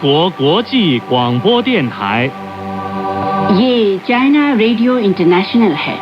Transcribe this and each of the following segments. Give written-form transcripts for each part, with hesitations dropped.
国国际广播电台。ये China radio international है।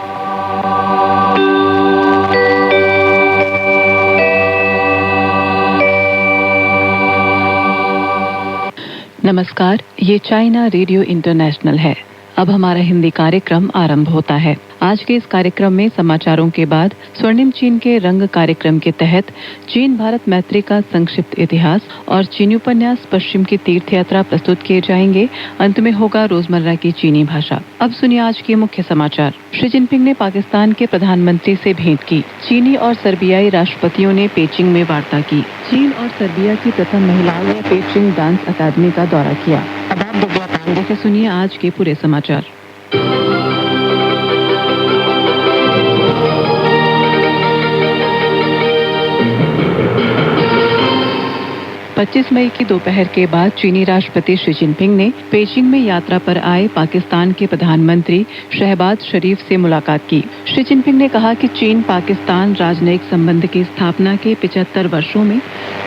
नमस्कार, ये चाइना रेडियो इंटरनेशनल है। अब हमारा हिंदी कार्यक्रम आरंभ होता है। आज के इस कार्यक्रम में समाचारों के बाद स्वर्णिम चीन के रंग कार्यक्रम के तहत चीन भारत मैत्री का संक्षिप्त इतिहास और चीनी उपन्यास पश्चिम की तीर्थ यात्रा प्रस्तुत किए जाएंगे। अंत में होगा रोजमर्रा की चीनी भाषा। अब सुनिए आज के मुख्य समाचार। शी जिनपिंग ने पाकिस्तान के प्रधानमंत्री से भेंट की। चीनी और सर्बियाई राष्ट्रपतियों ने पेचिंग में वार्ता की। चीन और सर्बिया की प्रथम महिलाओं ने पेचिंग डांस अकादमी का दौरा किया। अब आप दिव्या पांडे से सुनिए आज के पूरे समाचार। 25 मई की दोपहर के बाद चीनी राष्ट्रपति शी जिनपिंग ने पेचिंग में यात्रा पर आए पाकिस्तान के प्रधानमंत्री शहबाज शरीफ से मुलाकात की। शी जिनपिंग ने कहा कि चीन पाकिस्तान राजनयिक संबंध की स्थापना के 75 वर्षों में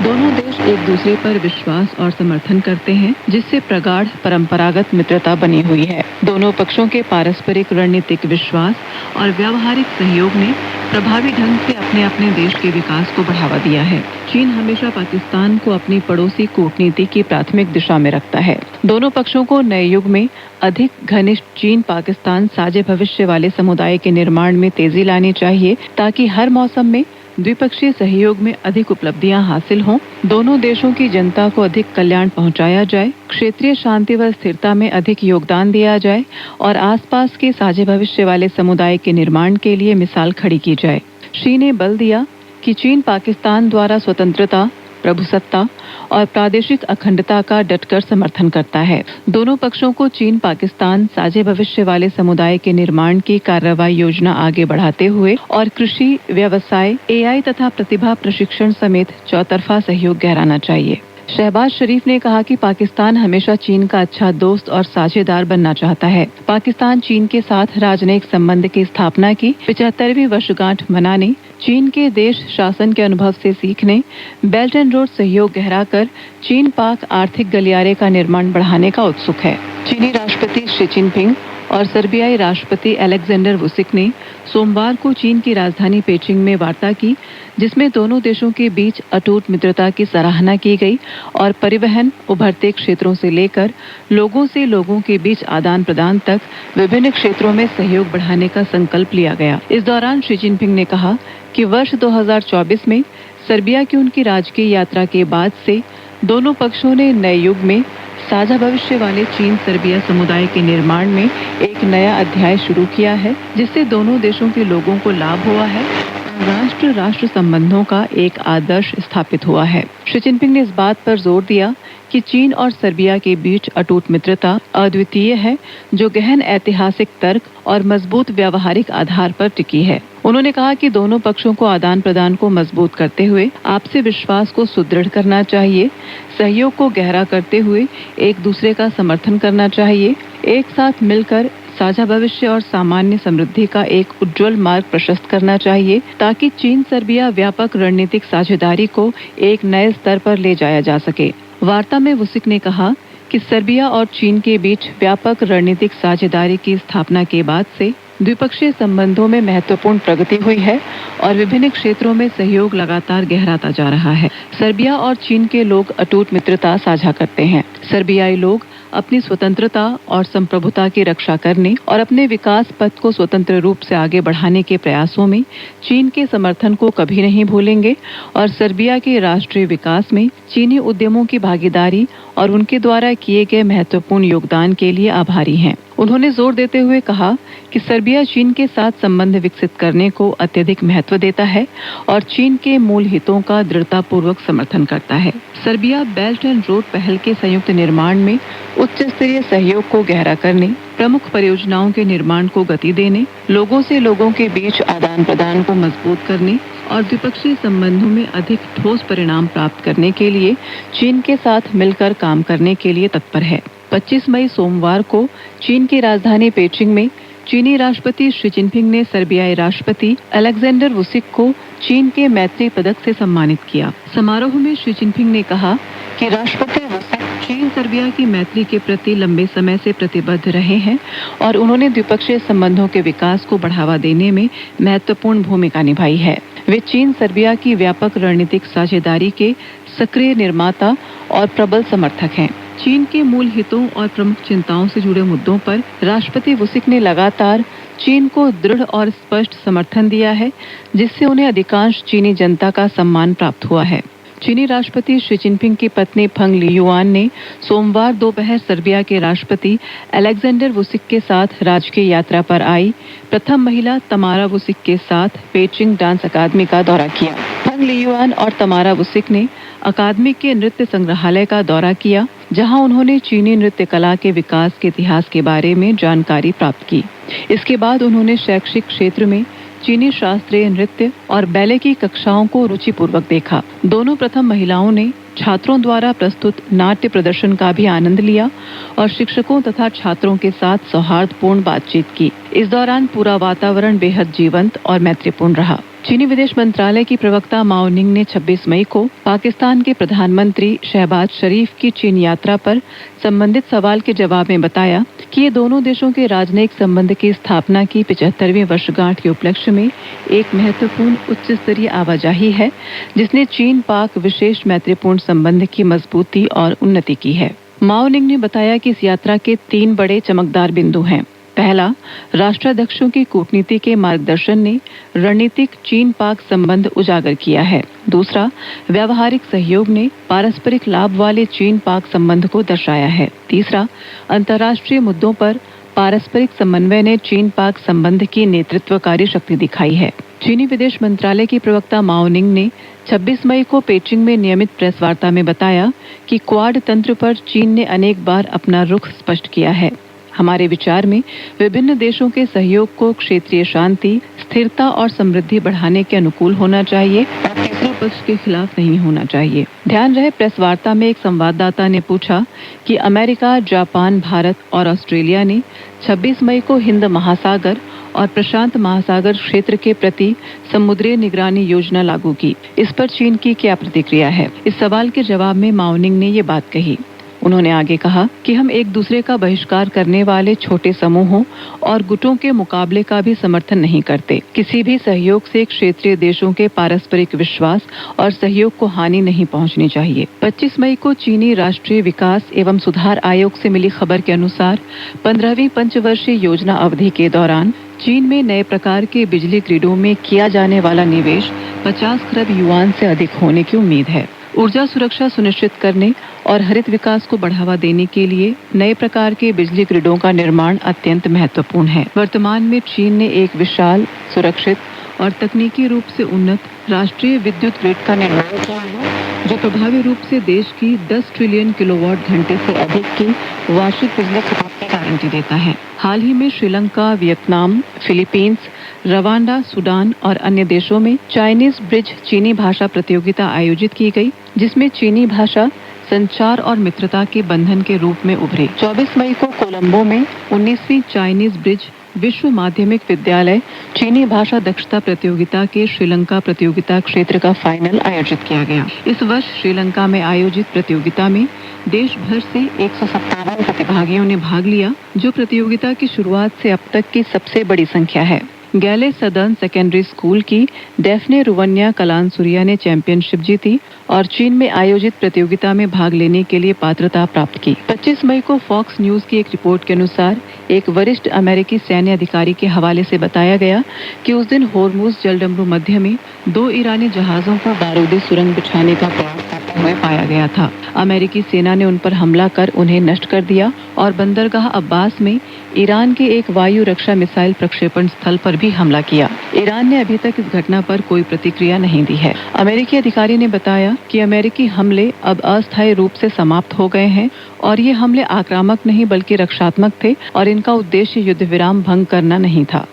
दोनों देश एक दूसरे पर विश्वास और समर्थन करते हैं, जिससे प्रगाढ़ परंपरागत मित्रता बनी हुई है। दोनों पक्षों के पारस्परिक रणनीतिक विश्वास और व्यावहारिक सहयोग ने प्रभावी ढंग से अपने अपने देश के विकास को बढ़ावा दिया है। चीन हमेशा पाकिस्तान को अपनी पड़ोसी कूटनीति की प्राथमिक दिशा में रखता है। दोनों पक्षों को नए युग में अधिक घनिष्ठ चीन पाकिस्तान साझे भविष्य वाले समुदाय के निर्माण में तेजी लानी चाहिए, ताकि हर मौसम में द्विपक्षीय सहयोग में अधिक उपलब्धियां हासिल हों, दोनों देशों की जनता को अधिक कल्याण पहुंचाया जाए, क्षेत्रीय शांति व स्थिरता में अधिक योगदान दिया जाए और आसपास के साझे भविष्य वाले समुदाय के निर्माण के लिए मिसाल खड़ी की जाए। शी ने बल दिया कि चीन पाकिस्तान द्वारा स्वतंत्रता, प्रभुसत्ता और प्रादेशिक अखंडता का डटकर समर्थन करता है। दोनों पक्षों को चीन पाकिस्तान साझे भविष्य वाले समुदाय के निर्माण की कार्रवाई योजना आगे बढ़ाते हुए और कृषि, व्यवसाय, एआई तथा प्रतिभा प्रशिक्षण समेत चौतरफा सहयोग गहराना चाहिए। शहबाज शरीफ ने कहा कि पाकिस्तान हमेशा चीन का अच्छा दोस्त और साझेदार बनना चाहता है। पाकिस्तान चीन के साथ राजनयिक संबंध की स्थापना की 75वीं वर्षगांठ मनाने, चीन के देश शासन के अनुभव से सीखने, बेल्ट एंड रोड सहयोग गहराकर चीन पाक आर्थिक गलियारे का निर्माण बढ़ाने का उत्सुक है। चीनी राष्ट्रपति शी जिनपिंग और सर्बियाई राष्ट्रपति अलेक्जेंडर वुसिक ने सोमवार को चीन की राजधानी पेचिंग में वार्ता की, जिसमें दोनों देशों के बीच अटूट मित्रता की सराहना की गई और परिवहन, उभरते क्षेत्रों से लेकर लोगों से लोगों के बीच आदान प्रदान तक विभिन्न क्षेत्रों में सहयोग बढ़ाने का संकल्प लिया गया। इस दौरान शी जिनपिंग ने कहा कि वर्ष 2024 में सर्बिया की उनकी राजकीय यात्रा के बाद से दोनों पक्षों ने नए युग में साझा भविष्य वाले चीन सर्बिया समुदाय के निर्माण में एक नया अध्याय शुरू किया है, जिससे दोनों देशों के लोगों को लाभ हुआ है और राष्ट्र राष्ट्र संबंधों का एक आदर्श स्थापित हुआ है। शी जिनपिंग ने इस बात पर जोर दिया कि चीन और सर्बिया के बीच अटूट मित्रता अद्वितीय है, जो गहन ऐतिहासिक तर्क और मजबूत व्यावहारिक आधार पर टिकी है। उन्होंने कहा कि दोनों पक्षों को आदान प्रदान को मजबूत करते हुए आपसी विश्वास को सुदृढ़ करना चाहिए, सहयोग को गहरा करते हुए एक दूसरे का समर्थन करना चाहिए, एक साथ मिलकर साझा भविष्य और सामान्य समृद्धि का एक उज्जवल मार्ग प्रशस्त करना चाहिए, ताकि चीन सर्बिया व्यापक रणनीतिक साझेदारी को एक नए स्तर पर ले जाया जा सके। वार्ता में वुसिक ने कहा कि सर्बिया और चीन के बीच व्यापक रणनीतिक साझेदारी की स्थापना के बाद से द्विपक्षीय संबंधों में महत्वपूर्ण प्रगति हुई है और विभिन्न क्षेत्रों में सहयोग लगातार गहराता जा रहा है। सर्बिया और चीन के लोग अटूट मित्रता साझा करते हैं। सर्बियाई लोग अपनी स्वतंत्रता और संप्रभुता की रक्षा करने और अपने विकास पथ को स्वतंत्र रूप से आगे बढ़ाने के प्रयासों में चीन के समर्थन को कभी नहीं भूलेंगे और सर्बिया के राष्ट्रीय विकास में चीनी उद्यमों की भागीदारी और उनके द्वारा किए गए महत्वपूर्ण योगदान के लिए आभारी हैं। उन्होंने जोर देते हुए कहा कि सर्बिया चीन के साथ संबंध विकसित करने को अत्यधिक महत्व देता है और चीन के मूल हितों का दृढ़तापूर्वक समर्थन करता है। सर्बिया बेल्ट एंड रोड पहल के संयुक्त निर्माण में उच्च स्तरीय सहयोग को गहरा करने, प्रमुख परियोजनाओं के निर्माण को गति देने, लोगों से लोगों के बीच आदान प्रदान को मजबूत करने और द्विपक्षीय संबंधों में अधिक ठोस परिणाम प्राप्त करने के लिए चीन के साथ मिलकर काम करने के लिए तत्पर है। 25 मई सोमवार को चीन की राजधानी पेचिंग में चीनी राष्ट्रपति शी जिनपिंग ने सर्बियाई राष्ट्रपति अलेक्जेंडर वुसिक को चीन के मैत्री पदक से सम्मानित किया। समारोह में शी जिनपिंग ने कहा कि राष्ट्रपति वुसिक चीन सर्बिया की मैत्री के प्रति लंबे समय से प्रतिबद्ध रहे हैं और उन्होंने द्विपक्षीय संबंधों के विकास को बढ़ावा देने में महत्वपूर्ण भूमिका निभाई है। वे चीन सर्बिया की व्यापक रणनीतिक साझेदारी के सक्रिय निर्माता और प्रबल समर्थक हैं। चीन के मूल हितों और प्रमुख चिंताओं से जुड़े मुद्दों पर राष्ट्रपति वुसिक ने लगातार चीन को दृढ़ और स्पष्ट समर्थन दिया है, जिससे उन्हें अधिकांश चीनी जनता का सम्मान प्राप्त हुआ है। चीनी राष्ट्रपति शी जिनपिंग की पत्नी फंग लियुआन ने सोमवार दोपहर सर्बिया के राष्ट्रपति अलेक्जेंडर वुसिक के साथ राजकीय यात्रा पर आई प्रथम महिला तमारा वुसिक के साथ पेचिंग डांस अकादमी का दौरा किया। फंग लियुआन और तमारा वुसिक ने अकादमी के नृत्य संग्रहालय का दौरा किया, जहां उन्होंने चीनी नृत्य कला के विकास के इतिहास के बारे में जानकारी प्राप्त की। इसके बाद उन्होंने शैक्षिक क्षेत्र में चीनी शास्त्रीय नृत्य और बैले की कक्षाओं को रुचिपूर्वक देखा। दोनों प्रथम महिलाओं ने छात्रों द्वारा प्रस्तुत नाट्य प्रदर्शन का भी आनंद लिया और शिक्षकों तथा छात्रों के साथ सौहार्दपूर्ण बातचीत की। इस दौरान पूरा वातावरण बेहद जीवंत और मैत्रीपूर्ण रहा। चीनी विदेश मंत्रालय की प्रवक्ता माओ निंग ने 26 मई को पाकिस्तान के प्रधानमंत्री शहबाज शरीफ की चीन यात्रा पर संबंधित सवाल के जवाब में बताया कि ये दोनों देशों के राजनयिक संबंध की स्थापना की 75वीं वर्षगांठ के उपलक्ष्य में एक महत्वपूर्ण उच्च स्तरीय आवाजाही है, जिसने चीन पाक विशेष मैत्रीपूर्ण संबंध की मजबूती और उन्नति की है। माओ निंग ने बताया कि इस यात्रा के 3 बड़े चमकदार बिंदु हैं। पहला, राष्ट्राध्यक्षों की कूटनीति के मार्गदर्शन ने रणनीतिक चीन पाक संबंध उजागर किया है। दूसरा, व्यावहारिक सहयोग ने पारस्परिक लाभ वाले चीन पाक संबंध को दर्शाया है। तीसरा, अंतर्राष्ट्रीय मुद्दों पर पारस्परिक समन्वय ने चीन पाक संबंध की नेतृत्वकारी शक्ति दिखाई है। चीनी विदेश मंत्रालय की प्रवक्ता माओ निंग ने 26 मई को पेचिंग में नियमित प्रेस वार्ता में बताया कि क्वाड तंत्र पर चीन ने अनेक बार अपना रुख स्पष्ट किया है। हमारे विचार में विभिन्न देशों के सहयोग को क्षेत्रीय शांति, स्थिरता और समृद्धि बढ़ाने के अनुकूल होना चाहिए और तीसरे पक्ष के खिलाफ नहीं होना चाहिए। ध्यान रहे, प्रेस वार्ता में एक संवाददाता ने पूछा कि अमेरिका, जापान, भारत और ऑस्ट्रेलिया ने 26 मई को हिंद महासागर और प्रशांत महासागर क्षेत्र के प्रति समुद्री निगरानी योजना लागू की। इस पर चीन की क्या प्रतिक्रिया है? इस सवाल के जवाब में माओ निंग ने ये बात कही। उन्होंने आगे कहा कि हम एक दूसरे का बहिष्कार करने वाले छोटे समूहों और गुटों के मुकाबले का भी समर्थन नहीं करते। किसी भी सहयोग से क्षेत्रीय देशों के पारस्परिक विश्वास और सहयोग को हानि नहीं पहुंचनी चाहिए। 25 मई को चीनी राष्ट्रीय विकास एवं सुधार आयोग से मिली खबर के अनुसार 15वीं पंचवर्षीय योजना अवधि के दौरान चीन में नए प्रकार के बिजली ग्रिडों में किया जाने वाला निवेश 50 खरब युआन से अधिक होने की उम्मीद है। ऊर्जा सुरक्षा सुनिश्चित करने और हरित विकास को बढ़ावा देने के लिए नए प्रकार के बिजली ग्रिडों का निर्माण अत्यंत महत्वपूर्ण है। वर्तमान में चीन ने एक विशाल, सुरक्षित और तकनीकी रूप से उन्नत राष्ट्रीय विद्युत ग्रिड का निर्माण किया है, जो प्रभावी रूप से देश की 10 ट्रिलियन किलोवाट घंटे से अधिक की वार्षिक बिजली खपत की गारंटी देता है। हाल ही में Sri Lanka, Vietnam, Philippines, Rwanda, Sudan और अन्य देशों में चाइनीज ब्रिज चीनी भाषा प्रतियोगिता आयोजित की गई, जिसमें चीनी भाषा संचार और मित्रता के बंधन के रूप में उभरी। 24 मई को कोलंबो में 19वीं चाइनीज ब्रिज विश्व माध्यमिक विद्यालय चीनी भाषा दक्षता प्रतियोगिता के श्रीलंका प्रतियोगिता क्षेत्र का फाइनल आयोजित किया गया। इस वर्ष श्रीलंका में आयोजित प्रतियोगिता में देश भर से 157 प्रतिभागियों ने भाग लिया, जो प्रतियोगिता की शुरुआत से अब तक की सबसे बड़ी संख्या है। गैले सदर्न सेकेंडरी स्कूल की डेफने रुवन्या कलानसुरिया ने चैंपियनशिप जीती और चीन में आयोजित प्रतियोगिता में भाग लेने के लिए पात्रता प्राप्त की। 25 मई को फॉक्स न्यूज की एक रिपोर्ट के अनुसार एक वरिष्ठ अमेरिकी सैन्य अधिकारी के हवाले से बताया गया कि उस दिन होर्मुज जलडमरू मध्य में 2 ईरानी जहाजों को बारूदी सुरंग बिछाने का प्रयास करते हुए पाया गया था। अमेरिकी सेना ने उन पर हमला कर उन्हें नष्ट कर दिया और बंदरगाह अब्बास में ईरान के एक वायु रक्षा मिसाइल प्रक्षेपण स्थल पर भी हमला किया। ईरान ने अभी तक इस घटना पर कोई प्रतिक्रिया नहीं दी है। अमेरिकी अधिकारी ने बताया कि अमेरिकी हमले अब अस्थायी रूप से समाप्त हो गए हैं और ये हमले आक्रामक नहीं बल्कि रक्षात्मक थे और इनका उद्देश्य युद्ध विराम भंग करना नहीं था।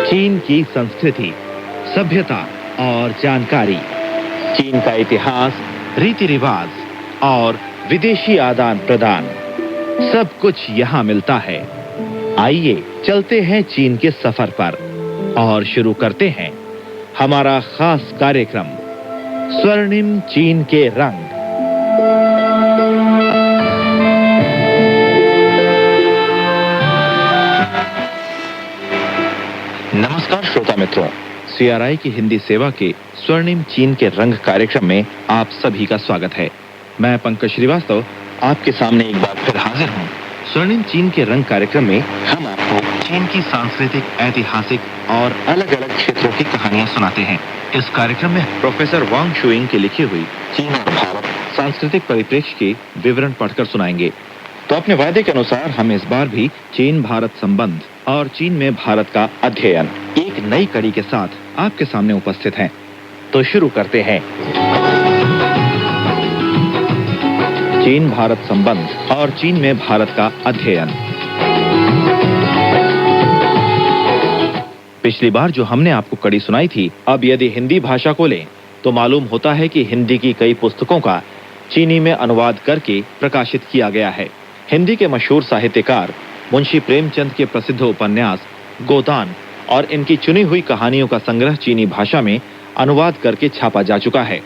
चीन की संस्कृति, सभ्यता और जानकारी, चीन का इतिहास, रीति रिवाज और विदेशी आदान प्रदान, सब कुछ यहाँ मिलता है। आइए चलते हैं चीन के सफर पर और शुरू करते हैं हमारा खास कार्यक्रम स्वर्णिम चीन के रंग। नमस्कार श्रोता मित्रों, CRI की हिंदी सेवा के स्वर्णिम चीन के रंग कार्यक्रम में आप सभी का स्वागत है। मैं पंकज श्रीवास्तव आपके सामने एक बार फिर हाजिर हूँ। स्वर्णिम चीन के रंग कार्यक्रम में हम आपको चीन की सांस्कृतिक, ऐतिहासिक और अलग अलग क्षेत्रों की कहानियां सुनाते हैं। इस कार्यक्रम में प्रोफेसर वांग शुइंग की लिखी हुई चीन और भारत सांस्कृतिक परिप्रेक्ष्य के विवरण पढ़कर सुनाएंगे। तो अपने वायदे के अनुसार हम इस बार भी चीन भारत संबंध और चीन में भारत का अध्ययन एक नई कड़ी के साथ आपके सामने उपस्थित हैं। तो शुरू करते हैं चीन भारत संबंध और चीन में भारत का अध्ययन। पिछली बार जो हमने आपको कड़ी सुनाई थी, अब यदि हिंदी भाषा को लें तो मालूम होता है कि हिंदी की कई पुस्तकों का चीनी में अनुवाद करके प्रकाशित किया गया है। हिंदी के मशहूर साहित्यकार मुंशी प्रेमचंद के प्रसिद्ध उपन्यास गोदान और इनकी चुनी हुई कहानियों का संग्रह चीनी भाषा में अनुवाद करके छापा जा चुका है।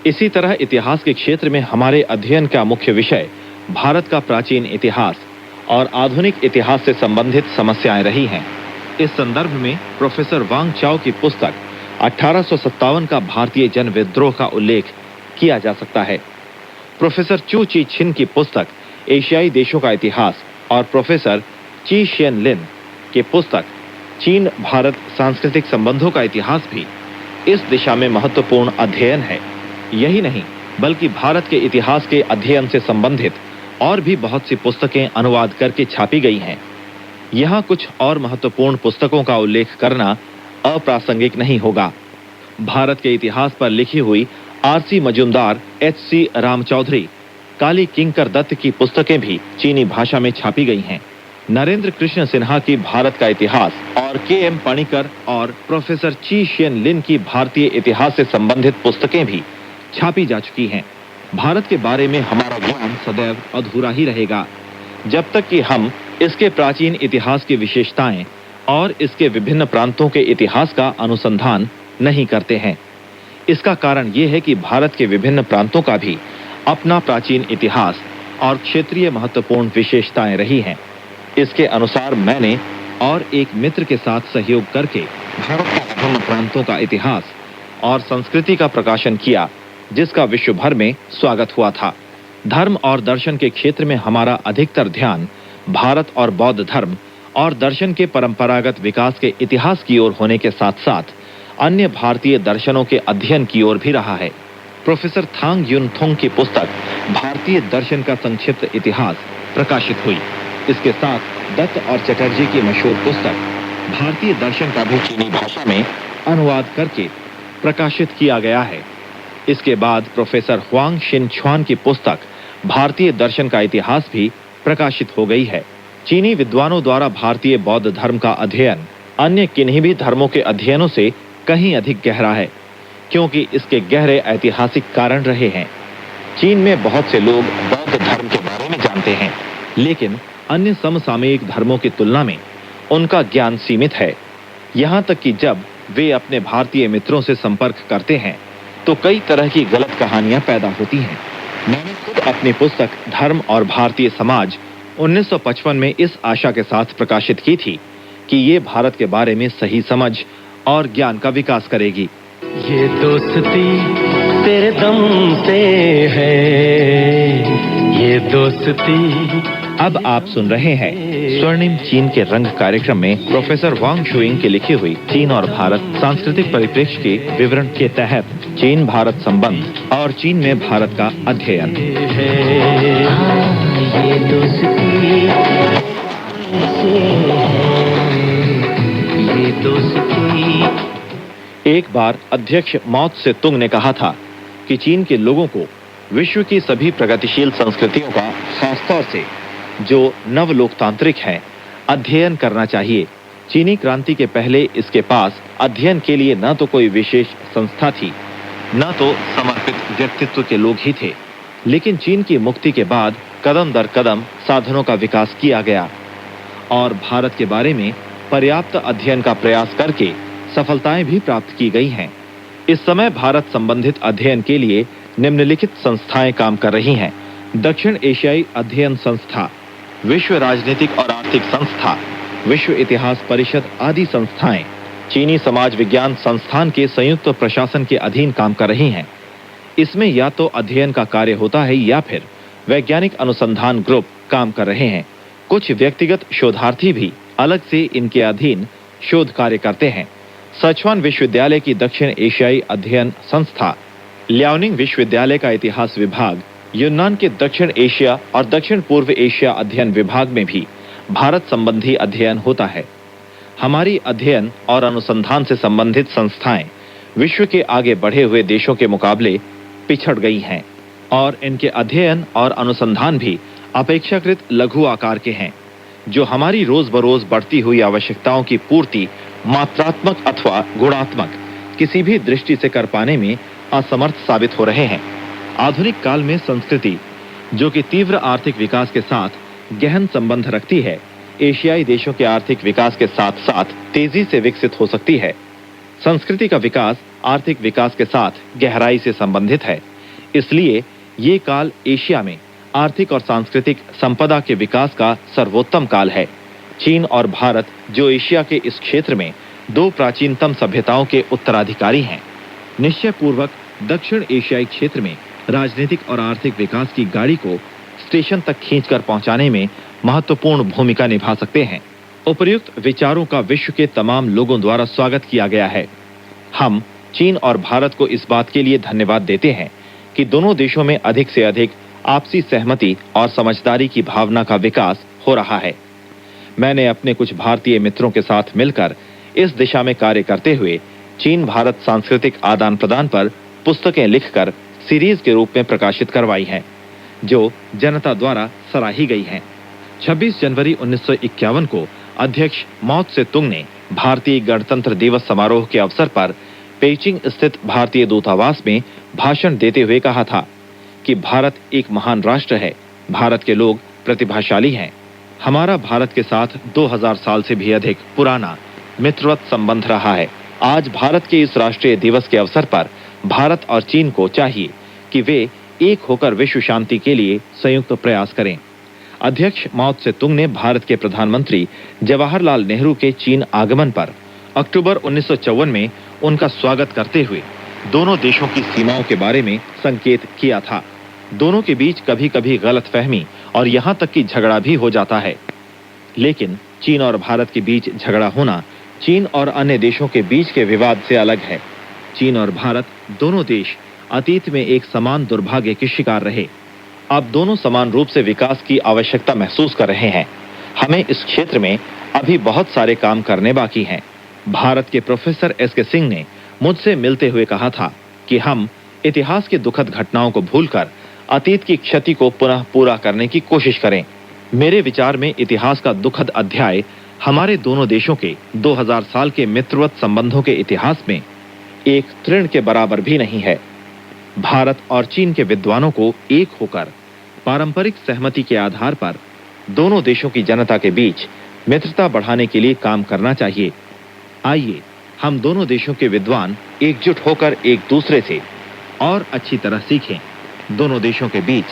इसी तरह इतिहास के क्षेत्र में हमारे अध्ययन का मुख्य विषय भारत का प्राचीन इतिहास और आधुनिक इतिहास से संबंधित समस्याएं रही हैं। इस संदर्भ में प्रोफेसर वांग चाओ की पुस्तक 1857 का भारतीय जन विद्रोह का उल्लेख किया जा सकता है। प्रोफेसर चू ची छिन की पुस्तक एशियाई देशों का इतिहास और प्रोफेसर ची शियन लिन की पुस्तक चीन भारत सांस्कृतिक संबंधों का इतिहास भी इस दिशा में महत्वपूर्ण अध्ययन है। यही नहीं बल्कि भारत के इतिहास के अध्ययन से संबंधित और भी बहुत सी पुस्तकें अनुवाद करके छापी गई हैं। यहाँ कुछ और महत्वपूर्ण पुस्तकों का उल्लेख करना अप्रासंगिक नहीं होगा। भारत के इतिहास पर लिखी हुई RC मजुमदार, HC रामचौधरी, काली किंकर दत्त की पुस्तकें भी चीनी भाषा में छापी गई हैं। नरेंद्र कृष्ण सिन्हा की भारत का इतिहास और KM पाणिकर और प्रोफेसर ची शियन लिन की भारतीय इतिहास से संबंधित पुस्तकें भी छापी जा चुकी हैं। भारत के बारे में हमारा ज्ञान सदैव अधूरा ही रहेगा जब तक कि हम इसके प्राचीन इतिहास की विशेषताएं और इसके विभिन्न प्रांतों के इतिहास का अनुसंधान नहीं करते हैं। इसका कारण ये है कि भारत के विभिन्न प्रांतों का भी अपना प्राचीन इतिहास और क्षेत्रीय महत्वपूर्ण विशेषताएं रही हैं। इसके अनुसार मैंने और एक मित्र के साथ सहयोग करके भारत के विभिन्न प्रांतों का इतिहास और संस्कृति का प्रकाशन किया, जिसका विश्व भर में स्वागत हुआ था। धर्म और दर्शन के क्षेत्र में हमारा अधिकतर ध्यान भारत और बौद्ध धर्म और दर्शन के परंपरागत विकास के इतिहास की ओर होने के साथ साथ अन्य भारतीय दर्शनों के अध्ययन की ओर भी रहा है। प्रोफेसर थांग युन थोंग की पुस्तक भारतीय दर्शन का संक्षिप्त इतिहास प्रकाशित हुई। इसके साथ दत्त और चटर्जी की मशहूर पुस्तक भारतीय दर्शन का भी चीनी भाषा में अनुवाद करके प्रकाशित किया गया है। इसके बाद प्रोफेसर हुआंग शिन छुआन की पुस्तक भारतीय दर्शन का इतिहास भी प्रकाशित हो गई है। चीनी विद्वानों द्वारा भारतीय बौद्ध धर्म का अध्ययन अन्य किन्हीं भी धर्मों के अध्ययनों से कहीं अधिक गहरा है, क्योंकि इसके गहरे ऐतिहासिक कारण रहे हैं। चीन में बहुत से लोग बौद्ध धर्म के बारे में जानते हैं, लेकिन अन्य समसामयिक धर्मों की तुलना में उनका ज्ञान सीमित है। यहाँ तक कि जब वे अपने भारतीय मित्रों से संपर्क करते हैं तो कई तरह की गलत कहानियां पैदा होती हैं। मैंने खुद अपनी पुस्तक धर्म और भारतीय समाज 1955 में इस आशा के साथ प्रकाशित की थी कि ये भारत के बारे में सही समझ और ज्ञान का विकास करेगी। ये दोस्ती तेरे दम से है, ये दोस्ती। अब आप सुन रहे हैं स्वर्णिम चीन के रंग कार्यक्रम में प्रोफेसर वांग शुइंग की लिखी हुई चीन और भारत सांस्कृतिक परिप्रेक्ष्य के विवरण के तहत चीन भारत संबंध और चीन में भारत का अध्ययन। ये दोस्ती। एक बार अध्यक्ष माओ त्से तुंग ने कहा था कि चीन के लोगों को विश्व की सभी प्रगतिशील संस्कृतियों का, खासतौर से जो नव लोकतांत्रिक हैं, अध्ययन करना चाहिए। चीनी क्रांति के पहले इसके पास अध्ययन के लिए न तो कोई विशेष संस्था थी, न तो समर्पित व्यक्तित्व के लोग ही थे, लेकिन चीन की मुक्ति के बाद कदम दर कदम साधनों का विकास किया गया और भारत के बारे में पर्याप्त अध्ययन का प्रयास करके सफलताएं भी प्राप्त की गई हैं। इस समय भारत संबंधित अध्ययन के लिए निम्नलिखित संस्थाएं काम कर रही हैं: दक्षिण एशियाई अध्ययन संस्था, विश्व राजनीतिक और आर्थिक संस्था, विश्व इतिहास परिषद आदि संस्थाएं चीनी समाज विज्ञान संस्थान के संयुक्त प्रशासन के अधीन काम कर रही हैं। इसमें या तो अध्ययन का कार्य होता है या फिर वैज्ञानिक अनुसंधान ग्रुप काम कर रहे हैं। कुछ व्यक्तिगत शोधार्थी भी अलग से इनके अधीन शोध कार्य करते हैं। सचुआन विश्वविद्यालय की दक्षिण एशियाई अध्ययन संस्था, लियाओनिंग विश्वविद्यालय का इतिहास विभाग, यूनान के दक्षिण एशिया और दक्षिण पूर्व एशिया अध्ययन विभाग में भी भारत संबंधी अध्ययन होता है। हमारी अध्ययन और अनुसंधान से संबंधित संस्थाएं विश्व के आगे बढ़े हुए देशों के मुकाबले पिछड़ गई हैं और इनके अध्ययन और अनुसंधान भी अपेक्षाकृत लघु आकार के हैं, जो हमारी रोज बरोज बढ़ती हुई आवश्यकताओं की पूर्ति मात्रात्मक अथवा गुणात्मक किसी भी दृष्टि से कर पाने में असमर्थ साबित हो रहे हैं। आधुनिक काल में संस्कृति, जो कि तीव्र आर्थिक विकास के साथ गहन संबंध रखती है, एशियाई देशों के आर्थिक विकास के साथ साथ तेजी से विकसित हो सकती है। संस्कृति का विकास आर्थिक विकास के साथ गहराई से संबंधित है। इसलिए ये काल एशिया में आर्थिक और सांस्कृतिक संपदा के विकास का सर्वोत्तम काल है। चीन और भारत, जो एशिया के इस क्षेत्र में दो प्राचीनतम सभ्यताओं के उत्तराधिकारी हैं, निश्चय पूर्वक दक्षिण एशियाई क्षेत्र में राजनीतिक और आर्थिक विकास की गाड़ी को स्टेशन तक खींचकर पहुंचाने में महत्वपूर्ण भूमिका निभा सकते हैं। उपर्युक्त विचारों का विश्व के तमाम लोगों द्वारा स्वागत किया गया है। हम चीन और भारत को इस बात के लिए धन्यवाद देते हैं कि दोनों देशों में अधिक से अधिक आपसी सहमति और समझदारी की भावना का विकास हो रहा है। मैंने अपने कुछ भारतीय मित्रों के साथ मिलकर इस दिशा में कार्य करते हुए चीन भारत सांस्कृतिक आदान प्रदान पर पुस्तकें लिखकर सीरीज के रूप में प्रकाशित करवाई हैं, जो जनता द्वारा सराही गई हैं। 26 जनवरी 1951 को अध्यक्ष माओ त्से तुंग ने भारतीय गणतंत्र दिवस समारोह के अवसर पर पेइचिंग स्थित भारतीय दूतावास में भाषण देते हुए कहा था कि भारत एक महान राष्ट्र है, भारत के लोग प्रतिभाशाली हैं। हमारा भारत के साथ 2000 साल से भी अधिक पुराना मित्रवत संबंध रहा है। आज भारत के इस राष्ट्रीय दिवस के अवसर पर भारत और चीन को चाहिए कि वे एक होकर विश्व शांति के लिए संयुक्त प्रयास करें। अध्यक्ष माओ त्से तुंग ने भारत के प्रधानमंत्री जवाहरलाल नेहरू के चीन आगमन पर अक्टूबर 1954 में उनका स्वागत करते हुए दोनों देशों की सीमाओं के बारे में संकेत किया था। दोनों के बीच कभी कभी गलतफहमी और यहां तक कि झगड़ा भी हो जाता है, लेकिन चीन और भारत के बीच झगड़ा होना चीन और अन्य देशों के बीच के विवाद से अलग है। चीन और भारत दोनों देश अतीत में एक समान दुर्भाग्य के शिकार रहे। अब दोनों समान रूप से विकास की आवश्यकता महसूस कर रहे हैं। हमें इस क्षेत्र में अभी बहुत सारे काम करने बाकी हैं। भारत के प्रोफेसर एस.के. सिंह ने मुझसे मिलते हुए कहा था कि हम इतिहास की दुखद घटनाओं को भूलकर अतीत की क्षति को पुनः पूरा करने की कोशिश करें। मेरे विचार में इतिहास का दुखद अध्याय हमारे दोनों देशों के 2000 साल के मित्रवत संबंधों के इतिहास में एक तृण के बराबर भी नहीं है। भारत और चीन के विद्वानों को एक होकर पारंपरिक सहमति के आधार पर दोनों देशों की जनता के बीच मित्रता बढ़ाने के लिए काम करना चाहिए। आइए हम दोनों देशों के विद्वान एकजुट होकर एक दूसरे से और अच्छी तरह सीखें। दोनों देशों के बीच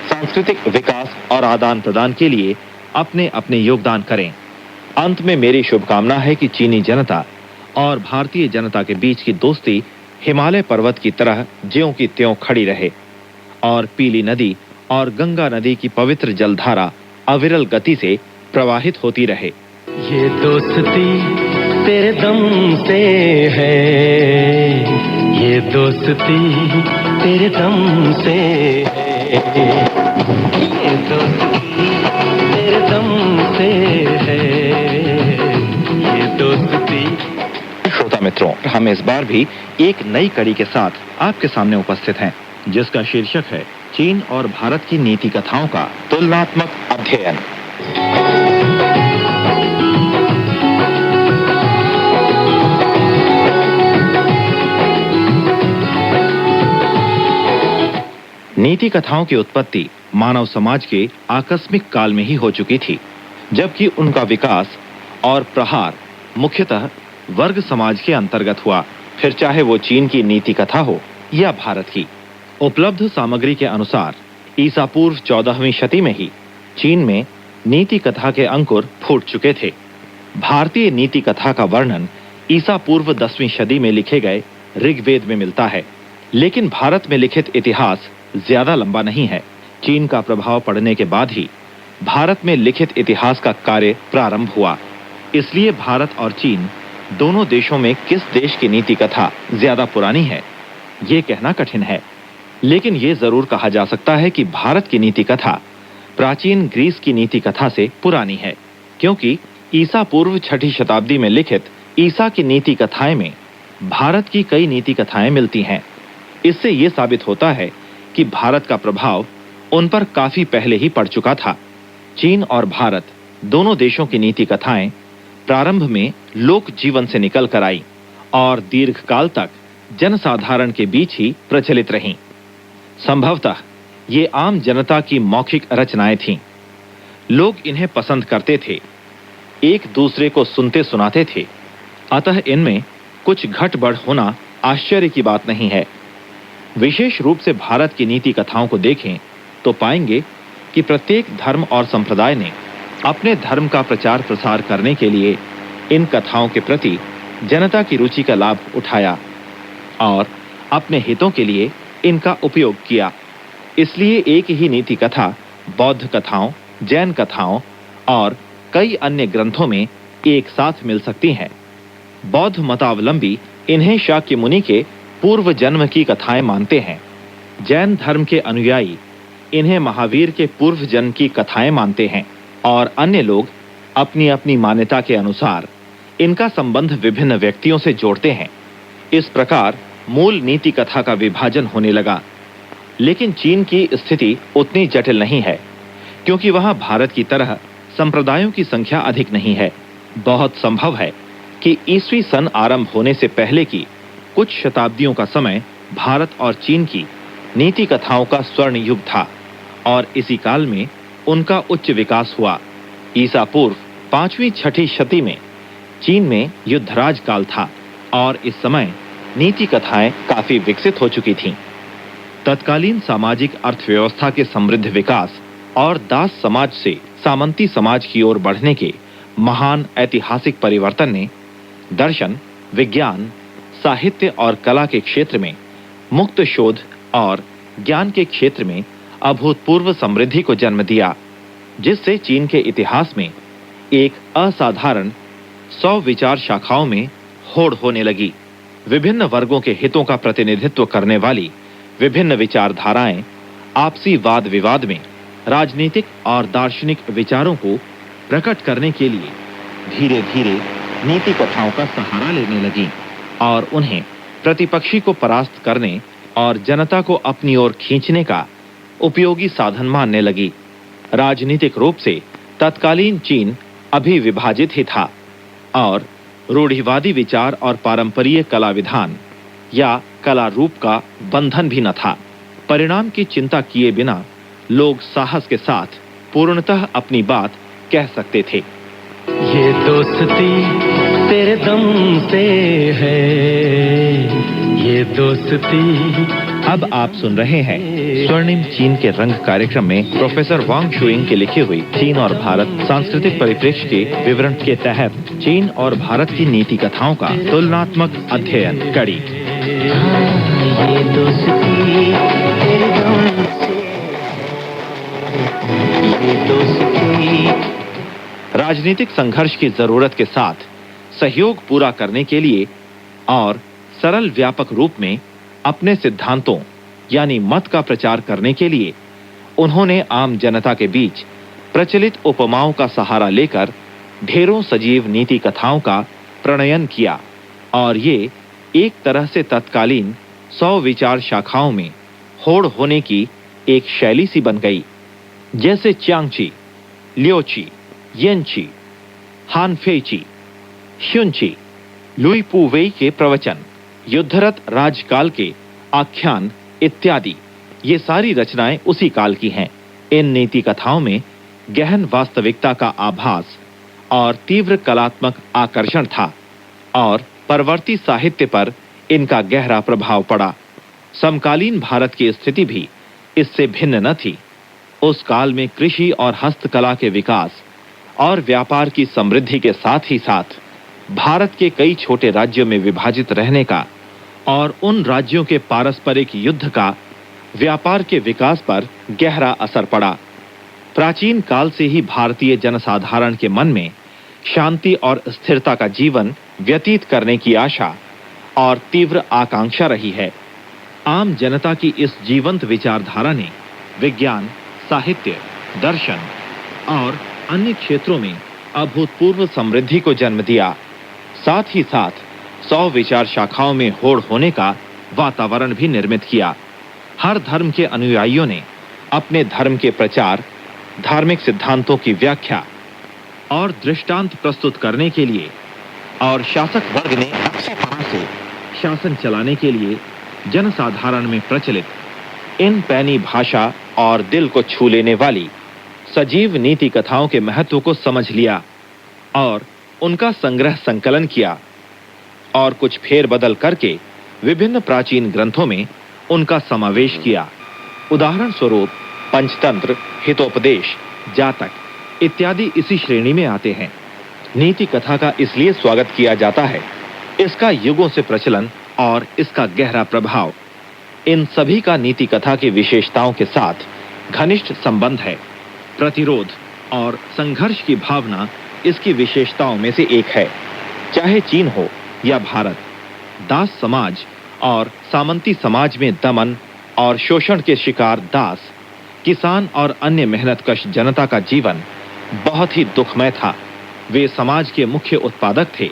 सांस्कृतिक विकास और आदान प्रदान के लिए अपने अपने योगदान करें। अंत में मेरी शुभकामना है कि चीनी जनता और भारतीय जनता के बीच की दोस्ती हिमालय पर्वत की तरह ज्यों की त्यों खड़ी रहे और पीली नदी और गंगा नदी की पवित्र जलधारा अविरल गति से प्रवाहित होती रहे। ये दोस्ती तेरे दम से है, ये दोस्ती तेरे दम से है, ये दोस्ती तेरे दम से है, ये दोस्ती। श्रोता मित्रों, हम इस बार भी एक नई कड़ी के साथ आपके सामने उपस्थित हैं, जिसका शीर्षक है चीन और भारत की नीति कथाओं का तुलनात्मक अध्ययन। नीति कथाओं की उत्पत्ति मानव समाज के आकस्मिक काल में ही हो चुकी थी, जबकि उनका विकास और प्रहार मुख्यतः वर्ग समाज के अंतर्गत हुआ, फिर चाहे वो चीन की नीति कथा हो या भारत की। उपलब्ध सामग्री के अनुसार ईसा पूर्व 14वीं शती में ही चीन में नीति कथा के अंकुर फूट चुके थे। भारतीय नीति कथा का वर्णन ईसा पूर्व 10वीं सदी में लिखे गए ऋग्वेद में मिलता है, लेकिन भारत में लिखित इतिहास ज्यादा लंबा नहीं है। चीन का प्रभाव पड़ने के बाद ही भारत में लिखित इतिहास का कार्य प्रारंभ हुआ। इसलिए भारत और चीन दोनों देशों में किस देश की नीति कथा ज्यादा पुरानी है, ये कहना कठिन है। लेकिन ये जरूर कहा जा सकता है कि भारत की नीति कथा प्राचीन ग्रीस की नीति कथा से पुरानी है, क्योंकि ईसा पूर्व 6ठी शताब्दी में लिखित ईसा की नीति कथाएं में भारत की कई नीति कथाएं मिलती हैं। इससे यह साबित होता है कि भारत का प्रभाव उन पर काफी पहले ही पड़ चुका था। चीन और भारत दोनों देशों की नीति कथाएं प्रारंभ में लोक जीवन से निकल कर आई और दीर्घकाल तक जनसाधारण के बीच ही प्रचलित रहीं। संभवतः ये आम जनता की मौखिक रचनाएं थीं। लोग इन्हें पसंद करते थे, एक दूसरे को सुनते सुनाते थे, अतः इनमें कुछ घट-बढ़ होना आश्चर्य की बात नहीं है। विशेष रूप से भारत की नीति कथाओं को देखें तो पाएंगे कि प्रत्येक धर्म और संप्रदाय ने अपने धर्म का प्रचार प्रसार करने के लिए इन कथाओं के प्रति जनता की रुचि का लाभ उठाया और अपने हितों के लिए इनका उपयोग किया। इसलिए एक ही नीति कथा बौद्ध कथाओं, जैन कथाओं और कई अन्य ग्रंथों में एक साथ मिल सकती हैं। बौद्ध मतावलंबी इन्हें शाक्य मुनि के पूर्व जन्म की कथाएं मानते हैं। जैन धर्म के अनुयायी इन्हें महावीर के पूर्व जन्म की कथाएं मानते हैं और अन्य लोग अपनी अपनी मान्यता के अनुसार इनका संबंध विभिन्न व्यक्तियों से जोड़ते हैं। इस प्रकार मूल नीति कथा का विभाजन होने लगा। लेकिन चीन की स्थिति उतनी जटिल नहीं है, क्योंकि वहां भारत की तरह संप्रदायों की संख्या अधिक नहीं है। बहुत संभव है कि ईस्वी सन आरंभ होने से पहले की कुछ शताब्दियों का समय भारत और चीन की नीति कथाओं का स्वर्ण युग था और इसी काल में उनका उच्च विकास हुआ। ईसा पूर्व 5वीं-6ठी शती में चीन में युद्धराज काल था और इस समय नीति कथाएं काफी विकसित हो चुकी थीं। तत्कालीन सामाजिक अर्थव्यवस्था के समृद्ध विकास और दास समाज से सामंती समाज की ओर बढ़ने के महान ऐतिहासिक परिवर्तन ने दर्शन, विज्ञान, साहित्य और कला के क्षेत्र में मुक्त शोध और ज्ञान के क्षेत्र में अभूतपूर्व समृद्धि को जन्म दिया, जिससे चीन के इतिहास में एक असाधारण 100 विचार शाखाओं में होड़ होने लगी। विभिन्न वर्गों के हितों का प्रतिनिधित्व करने वाली विभिन्न विचारधाराएं आपसी वाद विवाद में राजनीतिक और दार्शनिक विचारों को प्रकट करने के लिए धीरे धीरे नीति कथाओं का सहारा लेने लगी और उन्हें प्रतिपक्षी को परास्त करने और जनता को अपनी ओर खींचने का उपयोगी साधन मानने लगी। राजनीतिक रूप से तत्कालीन चीन अभी विभाजित ही था और रूढ़िवादी विचार और पारंपरिक कला विधान या कला रूप का बंधन भी न था। परिणाम की चिंता किए बिना लोग साहस के साथ पूर्णतः अपनी बात कह सकते थे। ये दोस्ती तेरे दम से है, ये दोस्ती। अब आप सुन रहे हैं स्वर्णिम चीन के रंग कार्यक्रम में प्रोफेसर वांग शुइंग की लिखी हुई चीन और भारत सांस्कृतिक परिप्रेक्ष्य के विवरण के तहत चीन और भारत की नीति कथाओं का तुलनात्मक अध्ययन कड़ी। ये दोस्ती तेरे दम से, ये दोस्ती। राजनीतिक संघर्ष की जरूरत के साथ सहयोग पूरा करने के लिए और सरल व्यापक रूप में अपने सिद्धांतों यानी मत का प्रचार करने के लिए उन्होंने आम जनता के बीच प्रचलित उपमाओं का सहारा लेकर ढेरों सजीव नीति कथाओं का प्रणयन किया और ये एक तरह से तत्कालीन 100 विचार शाखाओं में होड़ होने की एक शैली सी बन गई। जैसे च्यांगची, लियोची, येनची, हानफेची, श्युनची, लुई पू वेई के प्रवचन, युद्धरत राजकाल के आख्यान इत्यादि, ये सारी रचनाएं उसी काल की हैं। इन नीति कथाओं में गहन वास्तविकता का आभास और तीव्र कलात्मक आकर्षण था और परवर्ती साहित्य पर इनका गहरा प्रभाव पड़ा। समकालीन भारत की स्थिति भी इससे भिन्न न थी। उस काल में कृषि और हस्तकला के विकास और व्यापार की समृद्धि के साथ ही साथ भारत के कई छोटे राज्यों में विभाजित रहने का और उन राज्यों के पारस्परिक युद्ध का व्यापार के विकास पर गहरा असर पड़ा। प्राचीन काल से ही भारतीय जनसाधारण के मन में शांति और स्थिरता का जीवन व्यतीत करने की आशा और तीव्र आकांक्षा रही है। आम जनता की इस जीवंत विचारधारा ने विज्ञान, साहित्य, दर्शन और अन्य क्षेत्रों में अभूतपूर्व समृद्धि को जन्म दिया। साथ ही साथ 100 विचार शाखाओं में होड़ होने का वातावरण भी निर्मित किया। हर धर्म के अनुयायियों ने अपने धर्म के प्रचार, धार्मिक सिद्धांतों की व्याख्या और दृष्टांत प्रस्तुत करने के लिए और शासक वर्ग ने अच्छी तरह से शासन चलाने के लिए जनसाधारण में प्रचलित इन पैनी भाषा और दिल को छू लेने वाली सजीव नीति कथाओं के महत्व को समझ लिया और उनका संग्रह संकलन किया और कुछ फेरबदल करके विभिन्न प्राचीन ग्रंथों में उनका समावेश किया। उदाहरण स्वरूप पंचतंत्र, हितोपदेश, जातक इत्यादि इसी श्रेणी में आते हैं। नीति कथा का इसलिए स्वागत किया जाता है, इसका युगों से प्रचलन और इसका गहरा प्रभाव इन सभी का नीति कथा की विशेषताओं के साथ घनिष्ठ संबंध है। प्रतिरोध और संघर्ष की भावना इसकी विशेषताओं में से एक है। चाहे चीन हो या भारत, दास समाज और सामंती समाज में दमन और शोषण के शिकार दास, किसान और अन्य मेहनतकश जनता का जीवन बहुत ही दुखमय था। वे समाज के मुख्य उत्पादक थे,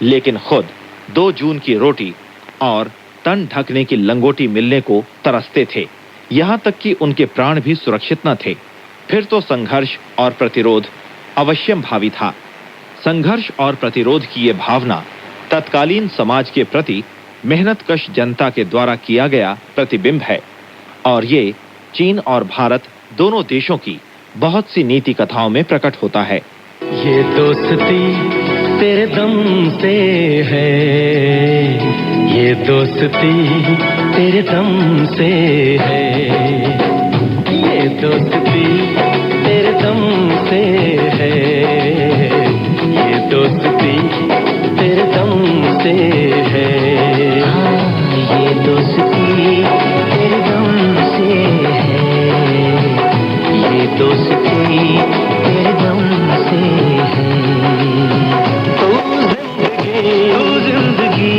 लेकिन खुद 2 जून की रोटी और तन ढकने की लंगोटी मिलने को तरसते थे। यहां तक कि उनके प्राण भी सुरक्षित न थे। फिर तो संघर्ष और प्रतिरोध अवश्यम भावी था। संघर्ष और प्रतिरोध की यह भावना तत्कालीन समाज के प्रति मेहनतकश जनता के द्वारा किया गया प्रतिबिंब है और ये चीन और भारत दोनों देशों की बहुत सी नीति कथाओं में प्रकट होता है। ये दोस्ती तेरे दम से है, ये दोस्ती तेरे दम से है, ये दोस्ती तेरे दम से है, ये दोस्ती तेरे दम से है, ये दोस्ती तेरे दम से है, ये दोस्ती तेरे दम से है। तू जिंदगी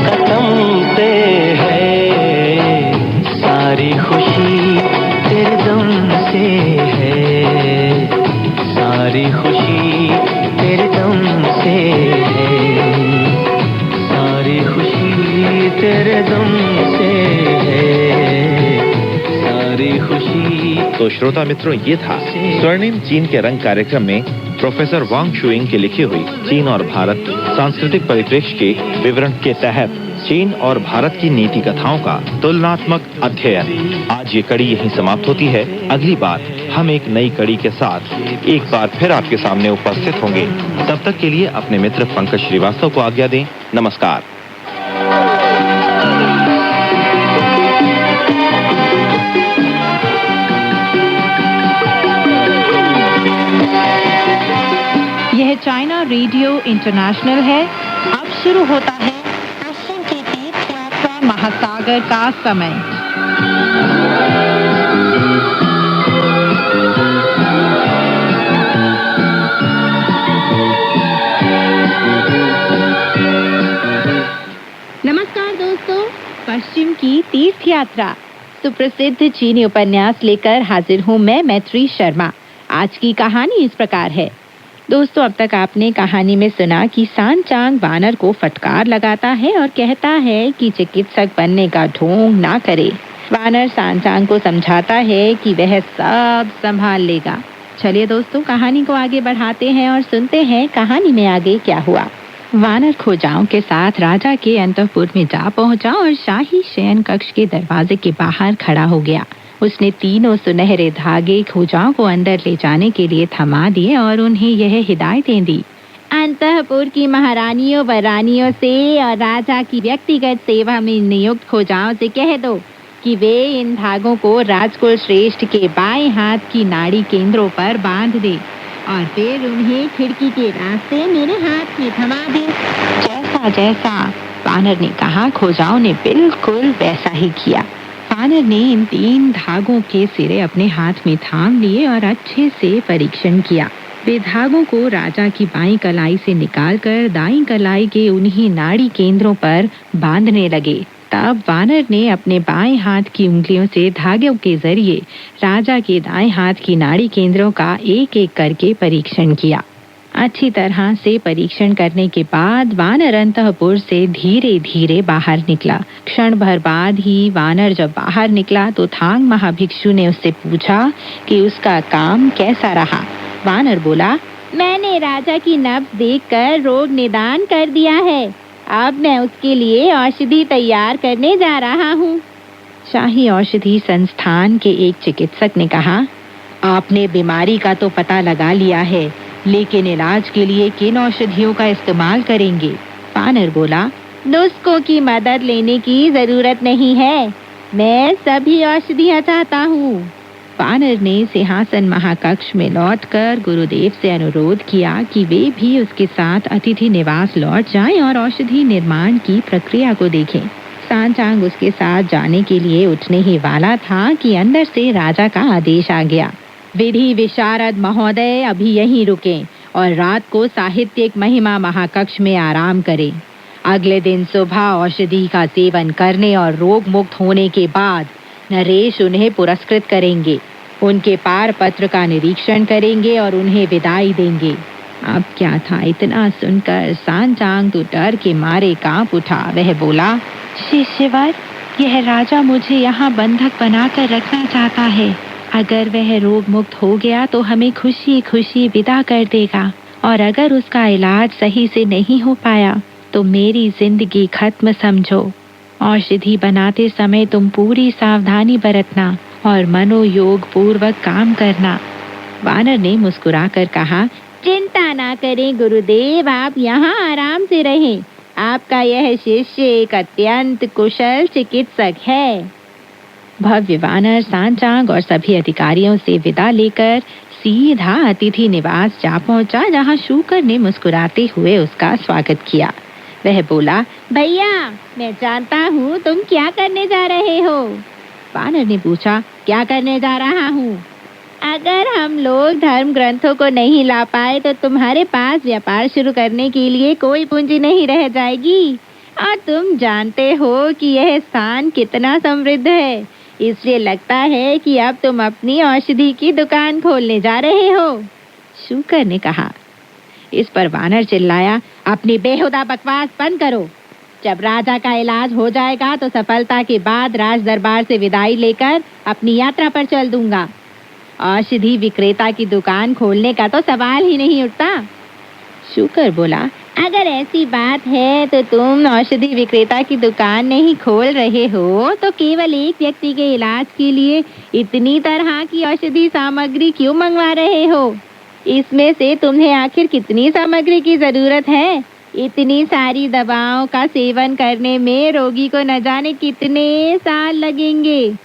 कसम से है, सारी खुशी तेरे दम से है, सारी खुशी तेरे दम से है, सारी खुशी तेरे दम से है, सारी खुशी। तो श्रोता मित्रों, ये था स्वर्णिम चीन के रंग कार्यक्रम में प्रोफेसर वांग शुइंग की लिखी हुई चीन और भारत सांस्कृतिक परिप्रेक्ष्य के विवरण के तहत चीन और भारत की नीति कथाओं का तुलनात्मक अध्ययन। आज ये कड़ी यहीं समाप्त होती है। अगली बार हम एक नई कड़ी के साथ एक बार फिर आपके सामने उपस्थित होंगे। तब तक के लिए अपने मित्र पंकज श्रीवास्तव को आज्ञा दें। नमस्कार। यह चाइना रेडियो इंटरनेशनल है। अब शुरू होता है पश्चिम की तीर्थ यात्रा महासागर का समय। नमस्कार दोस्तों, पश्चिम की तीर्थ यात्रा सुप्रसिद्ध चीनी उपन्यास लेकर हाजिर हूँ मैं, मैत्री शर्मा। आज की कहानी इस प्रकार है। दोस्तों, अब तक आपने कहानी में सुना कि सान चांग वानर को फटकार लगाता है और कहता है कि चिकित्सक बनने का ढोंग ना करे। वानर सान चांग को समझाता है कि वह सब संभाल लेगा। चलिए दोस्तों, कहानी को आगे बढ़ाते हैं और सुनते हैं कहानी में आगे क्या हुआ। वानर खोजाओं के साथ राजा के अंतःपुर में जा पहुंचा और शाही शयन कक्ष के दरवाजे के बाहर खड़ा हो गया। उसने तीनों सुनहरे धागे खोजाओं को अंदर ले जाने के लिए थमा दिए और उन्हें यह हिदायतें दी। अंतःपुर की महारानियों व रानियों से और राजा की व्यक्तिगत सेवा में नियुक्त खोजाओं से कह दो कि वे इन धागों को राजकुल श्रेष्ठ के बाएं हाथ की नाड़ी केंद्रों पर बांध दे और फिर उन्हें खिड़की के रास्ते मेरे हाथ में थमा दे। जैसा जैसा वानर ने कहा, खोजाओं ने बिल्कुल वैसा ही किया। वानर ने इन 3 धागों के सिरे अपने हाथ में थाम लिए और अच्छे से परीक्षण किया। वे धागों को राजा की बाईं कलाई से निकालकर दाईं कलाई के उन्हीं नाड़ी केंद्रों पर बांधने लगे। तब वानर ने अपने बाएं हाथ की उंगलियों से धागों के जरिए राजा के दाएं हाथ की नाड़ी केंद्रों का एक एक करके परीक्षण किया। अच्छी तरह से परीक्षण करने के बाद वानर अंतःपुर से धीरे धीरे बाहर निकला। क्षण भर बाद ही वानर जब बाहर निकला तो थांग महाभिक्षु ने उससे पूछा कि उसका काम कैसा रहा। वानर बोला, मैंने राजा की नब्ज देखकर रोग निदान कर दिया है। अब मैं उसके लिए औषधि तैयार करने जा रहा हूँ। शाही औषधि संस्थान के एक चिकित्सक ने कहा, आपने बीमारी का तो पता लगा लिया है, लेकिन इलाज के लिए किन औषधियों का इस्तेमाल करेंगे? वानर बोला, नुस्खों की मदद लेने की जरूरत नहीं है, मैं सभी औषधियाँ चाहता हूँ। वानर ने सिंहासन महाकक्ष में लौटकर गुरुदेव से अनुरोध किया कि वे भी उसके साथ अतिथि निवास लौट जाएं और औषधि निर्माण की प्रक्रिया को देखें। सांचांग उसके साथ जाने के लिए उठने ही वाला था कि अंदर से राजा का आदेश आ गया। विधि विशारद महोदय अभी यहीं रुकें और रात को साहित्यिक महिमा महाकक्ष में आराम करें। अगले दिन सुबह औषधि का सेवन करने और रोग मुक्त होने के बाद नरेश उन्हें पुरस्कृत करेंगे, उनके पार पत्र का निरीक्षण करेंगे और उन्हें विदाई देंगे। अब क्या था, इतना सुनकर सांचांग तो डर के मारे कांप उठा। वह बोला, शिष्यवर, यह राजा मुझे यहाँ बंधक बनाकर रखना चाहता है। अगर वह रोग मुक्त हो गया तो हमें खुशी खुशी विदा कर देगा, और अगर उसका इलाज सही से नहीं हो पाया तो मेरी जिंदगी खत्म समझो। औषधि बनाते समय तुम पूरी सावधानी बरतना और मनोयोग पूर्वक काम करना। वानर ने मुस्कुराकर कहा, चिंता ना करें गुरुदेव, आप यहाँ आराम से रहें। आपका यह शिष्य एक अत्यंत कुशल चिकित्सक है। भव्य वानर सांचांग और सभी अधिकारियों से विदा लेकर सीधा अतिथि निवास जा पहुंचा, जहां शूकर ने मुस्कुराते हुए उसका स्वागत किया। वह बोला, भैया, मैं जानता हूँ तुम क्या करने जा रहे हो। वानर ने पूछा, क्या करने जा रहा हूँ? अगर हम लोग धर्म ग्रंथों को नहीं ला पाए तो तुम्हारे पास व्यापार शुरू करने के लिए कोई पूंजी नहीं रह जाएगी, और तुम जानते हो कि यह स्थान कितना समृद्ध है, इसलिए लगता है कि अब तुम अपनी औषधि की दुकान खोलने जा रहे हो। शूकर ने कहा। इस पर वानर चिल्लाया, अपनी बेहुदा बकवास बंद करो। जब राजा का इलाज हो जाएगा तो सफलता के बाद राज दरबार से विदाई लेकर अपनी यात्रा पर चल दूंगा। औषधि विक्रेता की दुकान खोलने का तो सवाल ही नहीं उठता। शूकर बोला, अगर ऐसी बात है तो तुम औषधि विक्रेता की दुकान नहीं खोल रहे हो तो केवल एक व्यक्ति के इलाज के लिए इतनी तरह की औषधि सामग्री क्यों मंगवा रहे हो? इसमें से तुम्हें आखिर कितनी सामग्री की जरूरत है? इतनी सारी दवाओं का सेवन करने में रोगी को न जाने कितने साल लगेंगे।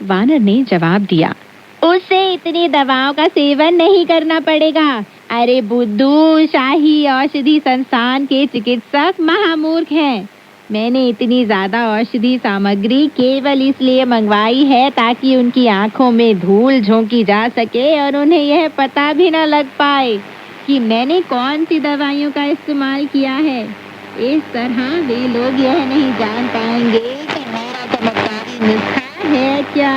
वानर ने जवाब दिया, उससे इतनी दवाओं का सेवन नहीं करना पड़ेगा। अरे बुद्धू, शाही औषधि संस्थान के चिकित्सक महामूर्ख हैं। मैंने इतनी ज्यादा औषधि सामग्री केवल इसलिए मंगवाई है ताकि उनकी आंखों में धूल झोंकी जा सके और उन्हें यह पता भी न लग पाए कि मैंने कौन सी दवाइयों का इस्तेमाल किया है। इस तरह वे लोग यह नहीं जान पाएंगे कि मेरा चमत्कारी नुस्खा है क्या।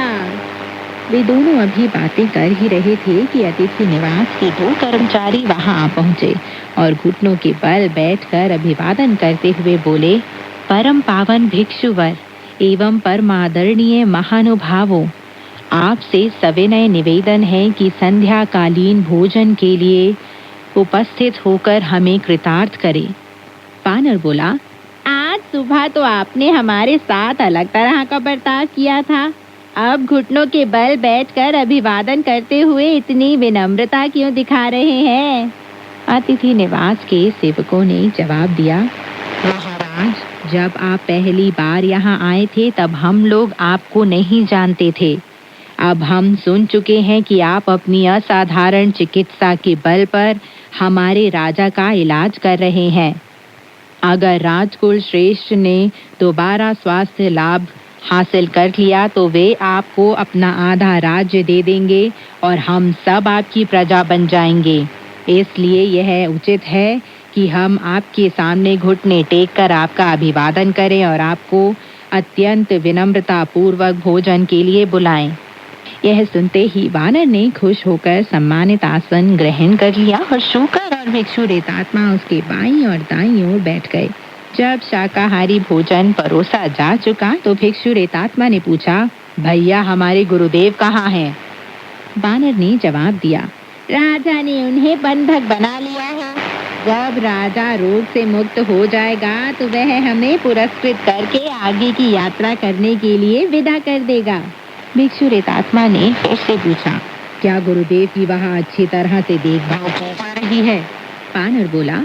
वे दोनों अभी बातें कर ही रहे थे कि अतिथि निवास के 2 कर्मचारी वहां आ पहुंचे और घुटनों के बल बैठकर अभिवादन करते हुए बोले, परम पावन भिक्षुवर एवं परमादरणीय महानुभावों, आपसे सविनय निवेदन है कि संध्याकालीन भोजन के लिए उपस्थित होकर हमें कृतार्थ करें। वानर बोला, आज सुबह तो आपने हमारे साथ अलग तरह का बर्ताव किया था, अब घुटनों के बल बैठकर अभिवादन करते हुए इतनी विनम्रता क्यों दिखा रहे हैं? अतिथि निवास के सेवकों ने जवाब दिया, महाराज, जब आप पहली बार यहाँ आए थे तब हम लोग आपको नहीं जानते थे। अब हम सुन चुके हैं कि आप अपनी असाधारण चिकित्सा के बल पर हमारे राजा का इलाज कर रहे हैं। अगर राजकुल श्रेष्ठ ने दोबारा स्वास्थ्य लाभ हासिल कर लिया तो वे आपको अपना आधा राज्य दे देंगे और हम सब आपकी प्रजा बन जाएंगे। इसलिए यह उचित है कि हम आपके सामने घुटने टेक कर आपका अभिवादन करें और आपको अत्यंत विनम्रता पूर्वक भोजन के लिए बुलाएं। यह सुनते ही वानर ने खुश होकर सम्मानित आसन ग्रहण कर लिया और शूकर और भिक्षु रेतात्मा उसके बाईं और दाईं ओर बैठ गए। जब शाकाहारी भोजन परोसा जा चुका तो भिक्षु रेतात्मा ने पूछा, भैया, हमारे गुरुदेव कहाँ हैं? वानर ने जवाब दिया, राजा ने उन्हें बंधक बना लिया है। जब राजा रोग से मुक्त हो जाएगा तो वह हमें पुरस्कृत करके आगे की यात्रा करने के लिए विदा कर देगा। भिक्षु रेतात्मा ने फिर से पूछा, क्या गुरुदेव की वहाँ अच्छी तरह से देखभाल की जा रही है? वानर बोला,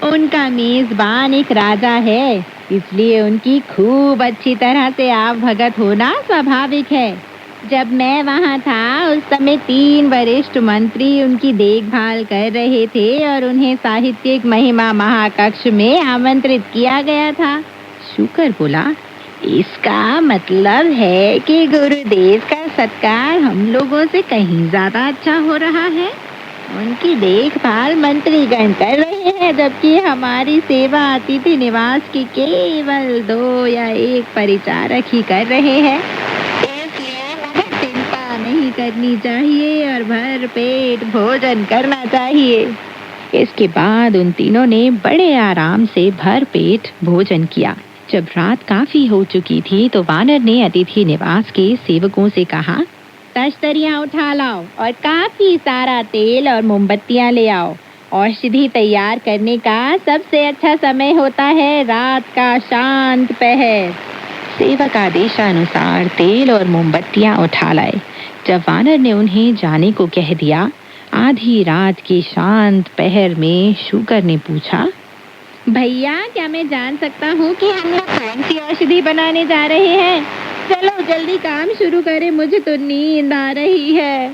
उनका मेजबान एक राजा है, इसलिए उनकी खूब अच्छी तरह से आप भगत होना स्वाभाविक है। जब मैं वहाँ था उस समय 3 वरिष्ठ मंत्री उनकी देखभाल कर रहे थे और उन्हें साहित्यिक महिमा महाकक्ष में आमंत्रित किया गया था। शूकर बोला, इसका मतलब है कि गुरुदेव का सत्कार हम लोगों से कहीं ज्यादा अच्छा हो रहा है। उनकी देखभाल मंत्रीगण कर रहे हैं, जबकि हमारी सेवा अतिथि निवास की केवल 2 या 1 परिचारक ही कर रहे हैं। इसलिए हमें चिंता नहीं करनी चाहिए और भर पेट भोजन करना चाहिए। इसके बाद उन तीनों ने बड़े आराम से भर पेट भोजन किया। जब रात काफी हो चुकी थी तो वानर ने अतिथि निवास के सेवकों से कहा, तश्तरियां उठा लाओ और काफी सारा तेल और मोमबत्तियां ले आओ। औषधि तैयार करने का सबसे अच्छा समय होता है रात का शांत पहर। सेवक आदेशानुसार तेल और मोमबत्तियां उठा लाए। जब वानर ने उन्हें जाने को कह दिया, आधी रात के शांत पहर में शूकर ने पूछा, भैया, क्या मैं जान सकता हूँ कि हम लोग कौन सी औषधि बनाने जा रहे हैं? चलो जल्दी काम शुरू करें, मुझे तो नींद आ रही है।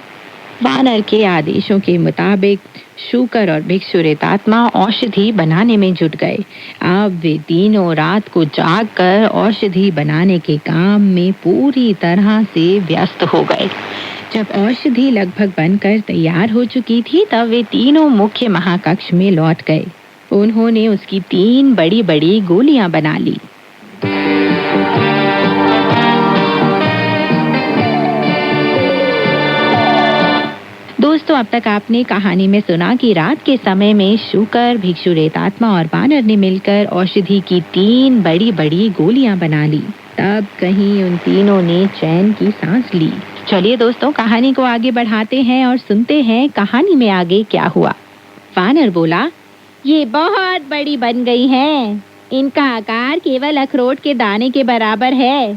वानर के आदेशों के मुताबिक शूकर और भिक्षु रेतात्मा औषधि बनाने में जुट गए। अब वे तीनों रात को जागकर औषधि बनाने के काम में पूरी तरह से व्यस्त हो गए। जब औषधि लगभग बनकर तैयार हो चुकी थी तब वे तीनों मुख्य महाकक्ष में लौट गए। उन्होंने उसकी 3 बड़ी-बड़ी गोलियां बना ली। दोस्तों, अब तक आपने कहानी में सुना कि रात के समय में शूकर, भिक्षु रेतात्मा और वानर ने मिलकर औषधि की 3 बड़ी-बड़ी गोलियां बना ली। तब कहीं उन तीनों ने चैन की सांस ली। चलिए दोस्तों, कहानी को आगे बढ़ाते हैं और सुनते हैं कहानी में आगे क्या हुआ। वानर बोला, ये बहुत बड़ी बन गई हैं। इनका आकार केवल अखरोट के दाने के बराबर है।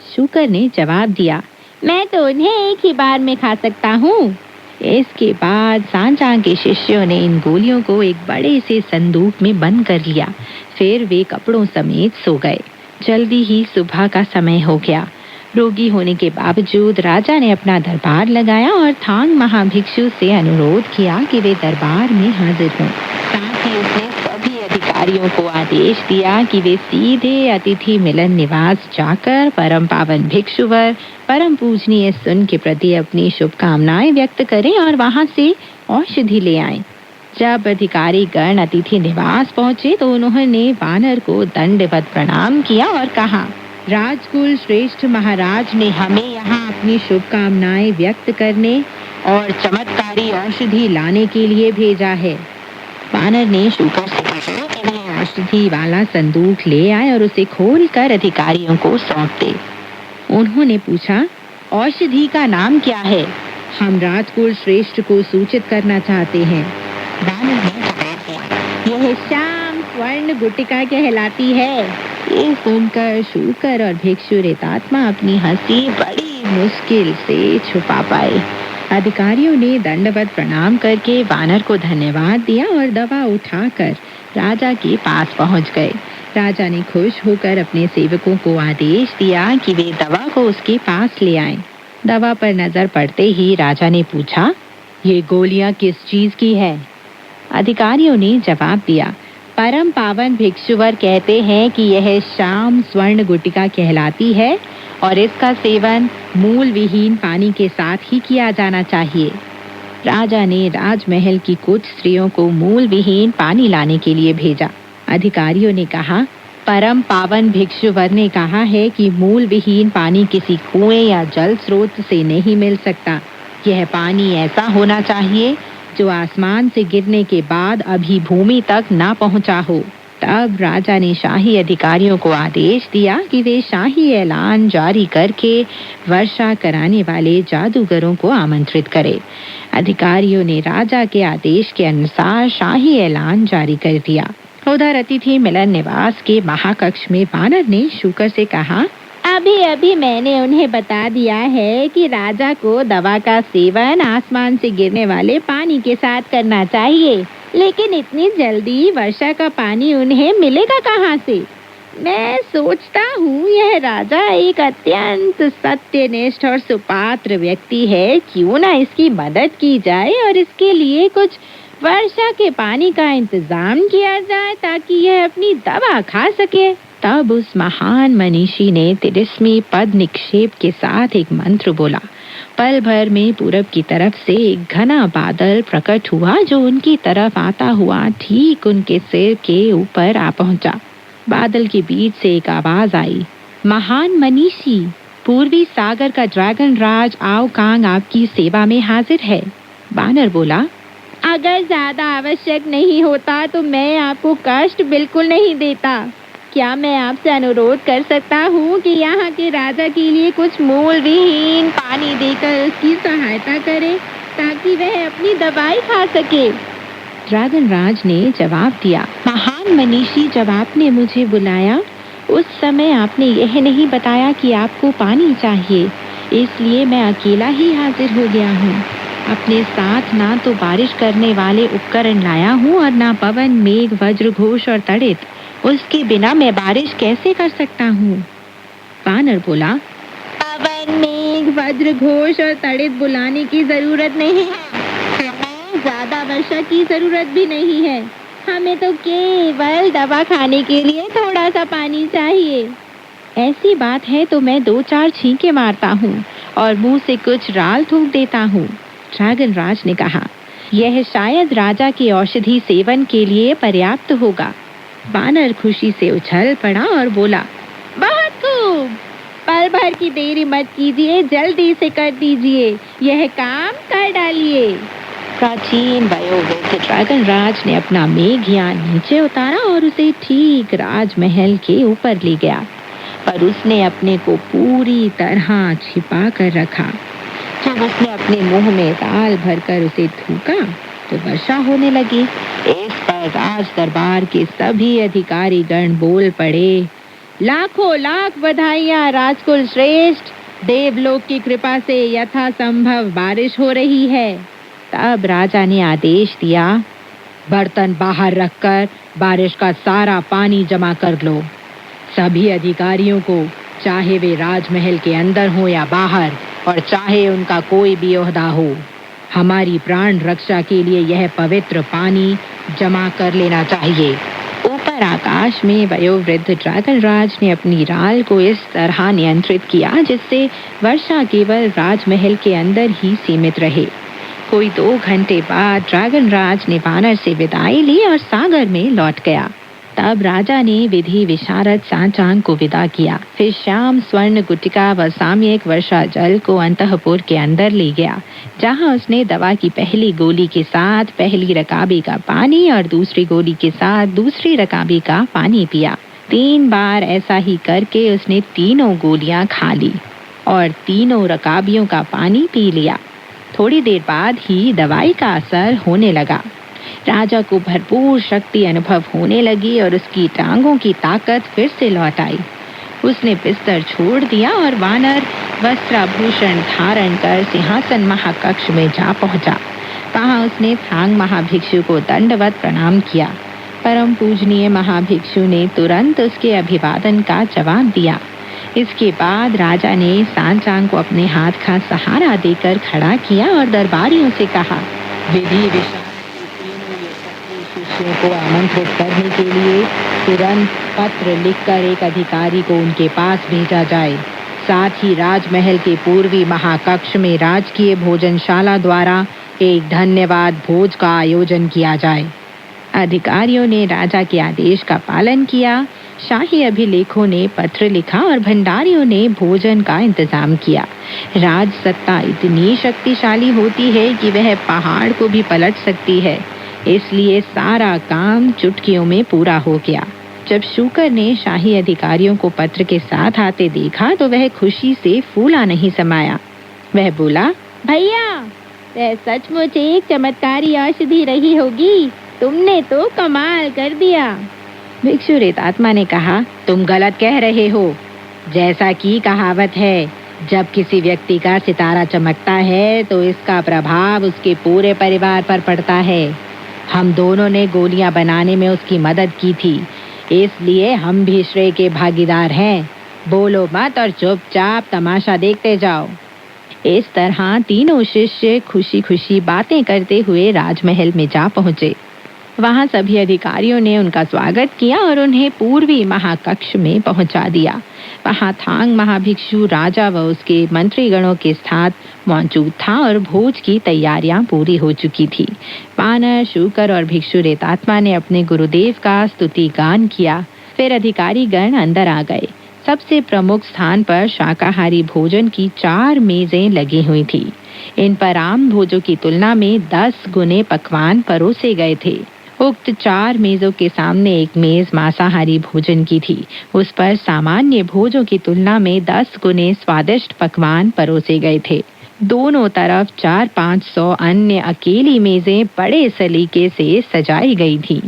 शूकर ने जवाब दिया, मैं तो उन्हें एक ही बार में खा सकता हूँ। इसके बाद सांचा के शिष्यों ने इन गोलियों को एक बड़े से संदूक में बंद कर लिया। फिर वे कपड़ों समेत सो गए। जल्दी ही सुबह का समय हो गया। रोगी होने के बावजूद राजा ने अपना दरबार लगाया और थांग महाभिक्षु से अनुरोध किया कि वे दरबार में हाजिर हों। साथ ही उसने सभी अधिकारियों को आदेश दिया कि वे सीधे अतिथि मिलन निवास जाकर परम पावन भिक्षुवर परम पूजनीय सुन के प्रति अपनी शुभकामनाएं व्यक्त करें और वहां से औषधि ले आएं। जब अधिकारी गण अतिथि निवास पहुंचे तो उन्होंने वानर को दंडवत प्रणाम किया और कहा, राजकुल श्रेष्ठ महाराज ने हमें यहाँ अपनी शुभकामनाएं व्यक्त करने और चमत्कारी औषधि लाने के लिए भेजा है। वानर ने शूकर से कहा कि वह औषधि वाला संदूक ले आए और उसे खोलकर अधिकारियों को सौंप दे। उन्होंने पूछा, औषधि का नाम क्या है? हम राजकुल श्रेष्ठ को सूचित करना चाहते हैं। वानर ने जवाब दिया, यह श्याम स्वर्ण गुटिका कहलाती है। ये सुनकर शूकर और भिक्षु रेतात्मा अपनी हंसी बड़ी मुश्किल से छुपा पाए। अधिकारियों ने दंडवत प्रणाम करके वानर को धन्यवाद दिया और दवा उठाकर राजा के पास पहुंच गए। राजा ने खुश होकर अपने सेवकों को आदेश दिया कि वे दवा को उसके पास ले आएं। दवा पर नजर पड़ते ही राजा ने पूछा, ये गोलियां किस चीज की है? अधिकारियों ने जवाब दिया, परम पावन भिक्षुवर कहते हैं कि यह श्याम स्वर्ण गुटिका कहलाती है और इसका सेवन मूल विहीन पानी के साथ ही किया जाना चाहिए। राजा ने राजमहल की कुछ स्त्रियों को मूल विहीन पानी लाने के लिए भेजा। अधिकारियों ने कहा, परम पावन भिक्षुवर ने कहा है कि मूल विहीन पानी किसी कुएं या जल स्रोत से नहीं मिल सकता। यह पानी ऐसा होना चाहिए जो आसमान से गिरने के बाद अभी भूमि तक ना पहुंचा हो। तब राजा ने शाही अधिकारियों को आदेश दिया कि वे शाही ऐलान जारी करके वर्षा कराने वाले जादूगरों को आमंत्रित करें। अधिकारियों ने राजा के आदेश के अनुसार शाही ऐलान जारी कर दिया। उधर अतिथि मिलन निवास के महाकक्ष में वानर ने शूकर से कहा, अभी मैंने उन्हें बता दिया है कि राजा को दवा का सेवन आसमान से गिरने वाले पानी के साथ करना चाहिए, लेकिन इतनी जल्दी वर्षा का पानी उन्हें मिलेगा कहाँ से? मैं सोचता हूँ यह राजा एक अत्यंत सत्यनिष्ठ और सुपात्र व्यक्ति है। क्यों ना इसकी मदद की जाए और इसके लिए कुछ वर्षा के पानी का इंतजाम किया जाए ताकि यह अपनी दवा खा सके। तब उस महान मनीषी ने तिलिस्मी पद निक्षेप के साथ एक मंत्र बोला। पल भर में पूरब की तरफ से एक घना बादल प्रकट हुआ जो उनकी तरफ आता हुआ ठीक उनके सिर के ऊपर आ पहुंचा। बादल के बीच से एक आवाज आई, महान मनीषी, पूर्वी सागर का ड्रैगन राज आओ कांग आपकी सेवा में हाजिर है। बानर बोला, अगर ज्यादा आवश्यक नहीं होता तो मैं आपको कष्ट बिल्कुल नहीं देता। क्या मैं आपसे अनुरोध कर सकता हूँ कि यहाँ के राजा के लिए कुछ मूल विहीन पानी देकर उसकी सहायता करें ताकि वह अपनी दवाई खा सके? ड्रैगन राज ने जवाब दिया, महान मनीषी, जब आपने मुझे बुलाया उस समय आपने यह नहीं बताया कि आपको पानी चाहिए, इसलिए मैं अकेला ही हाजिर हो गया हूँ। अपने साथ ना तो बारिश करने वाले उपकरण लाया हूँ और ना पवन, मेघ, वज्र, घोष और तड़ित। उसके बिना मैं बारिश कैसे कर सकता हूँ? वानर बोला, पवन, मेघ, वज्र, घोष और तड़ित बुलाने की जरूरत नहीं है। हमें ज्यादा वर्षा की जरूरत भी नहीं है। हमें तो केवल दवा खाने के लिए थोड़ा सा पानी चाहिए। ऐसी बात है तो मैं 2-4 छींके मारता हूँ और मुंह से कुछ राल थूक देता हूँ। ड्रैगन राज ने कहा, यह शायद राजा के औषधि सेवन के लिए पर्याप्त होगा। वानर खुशी से उछल पड़ा और बोला, बहुत खूब, पल भर की देरी मत कीजिए, जल्दी से कर दीजिए, यह काम कर डालिए। प्राचीन वयोवृद्ध ड्रैगन राज ने अपना मेघयान नीचे उतारा और उसे ठीक राजमहल के ऊपर ले गया, पर उसने अपने को पूरी तरह छिपा कर रखा। जब उसने अपने मुंह में दाल भरकर उसे थूका तो वर्षा होने लगी। इस पर राज दरबार के सभी अधिकारी गण बोल पड़े, लाखों लाख बधाइयां राजकुल श्रेष्ठ, देवलोक की कृपा से यथासंभव बारिश हो रही है। तब राजा ने आदेश दिया, बर्तन बाहर रखकर बारिश का सारा पानी जमा कर लो। सभी अधिकारियों को, चाहे वे राजमहल के अंदर हो या बाहर और चाहे उनका कोई भी ओहदा हो, हमारी प्राण रक्षा के लिए यह पवित्र पानी जमा कर लेना चाहिए। ऊपर आकाश में वयोवृद्ध ड्रैगन राज ने अपनी राल को इस तरह नियंत्रित किया जिससे वर्षा केवल राजमहल के अंदर ही सीमित रहे। कोई 2 घंटे बाद ड्रैगन राज ने वानर से विदाई ली और सागर में लौट गया। तब राजा ने विधि विशारद सांचांग को विदा किया। फिर श्याम स्वर्ण गुटिका व सामयिक वर्षा जल को अंतःपुर के अंदर ले गया, जहां उसने दवा की पहली गोली के साथ पहली रकाबी का पानी और दूसरी गोली के साथ दूसरी रकाबी का पानी पिया। 3 बार ऐसा ही करके उसने 3 गोलियां खा ली और 3 रकाबियों का पानी पी लिया। थोड़ी देर बाद ही दवाई का असर होने लगा। राजा को भरपूर शक्ति अनुभव होने लगी और उसकी टांगों की ताकत फिर से लौट आई। उसने बिस्तर छोड़ दिया और वानर वस्त्राभूषण धारण कर सिंहासन महाकक्ष में जा पहुंचा। वहां उसने थांग महाभिक्षु को दंडवत प्रणाम किया। परम पूजनीय महाभिक्षु ने तुरंत उसके अभिवादन का जवाब दिया। इसके बाद राजा ने सांचांग को अपने हाथ का सहारा देकर खड़ा किया और दरबारियों से कहा, विधि विशारद शिष्यों को आमंत्रित करने के लिए तुरंत पत्र लिखकर एक अधिकारी को उनके पास भेजा जाए। साथ ही राजमहल के पूर्वी महाकक्ष में राजकीय भोजनशाला द्वारा एक धन्यवाद भोज का आयोजन किया जाए। अधिकारियों ने राजा के आदेश का पालन किया। शाही अभिलेखों ने पत्र लिखा और भंडारियों ने भोजन का इंतजाम किया। राज सत्ता इतनी शक्तिशाली होती है कि वह पहाड़ को भी पलट सकती है, इसलिए सारा काम चुटकियों में पूरा हो गया। जब शूकर ने शाही अधिकारियों को पत्र के साथ आते देखा तो वह खुशी से फूला नहीं समाया। वह बोला, भैया, वह सचमुच एक चमत्कारी औषधि रही होगी। तुमने तो कमाल कर दिया। भिक्षु रेतात्मा ने कहा, तुम गलत कह रहे हो। जैसा कि कहावत है, जब किसी व्यक्ति का सितारा चमकता है तो इसका प्रभाव उसके पूरे परिवार पर पड़ता है। हम दोनों ने गोलियां बनाने में उसकी मदद की थी, इसलिए हम भी श्रेय के भागीदार हैं। बोलो मत और चुपचाप तमाशा देखते जाओ। इस तरह तीनों शिष्य खुशी खुशी बातें करते हुए राजमहल में जा पहुंचे। वहां सभी अधिकारियों ने उनका स्वागत किया और उन्हें पूर्वी महाकक्ष में पहुंचा दिया। वहां थांग महाभिक्षु राजा व उसके मंत्रीगणों के साथ मौजूद था और भोज की तैयारियां पूरी हो चुकी थी। वानर, शूकर और भिक्षु रेतात्मा ने अपने गुरुदेव का स्तुति गान किया। फिर अधिकारी गण अंदर आ गए। सबसे प्रमुख स्थान पर शाकाहारी भोजन की 4 मेजें लगी हुई थी। इन पर आम भोजों की तुलना में 10 गुने पकवान परोसे गए थे। उक्त 4 मेजों के सामने एक मेज मांसाहारी भोजन की थी। उस पर सामान्य भोजों की तुलना में 10 गुने स्वादिष्ट पकवान परोसे गए थे। दोनों तरफ 400-500 अन्य अकेली मेजें बड़े सलीके से सजाई गई थी।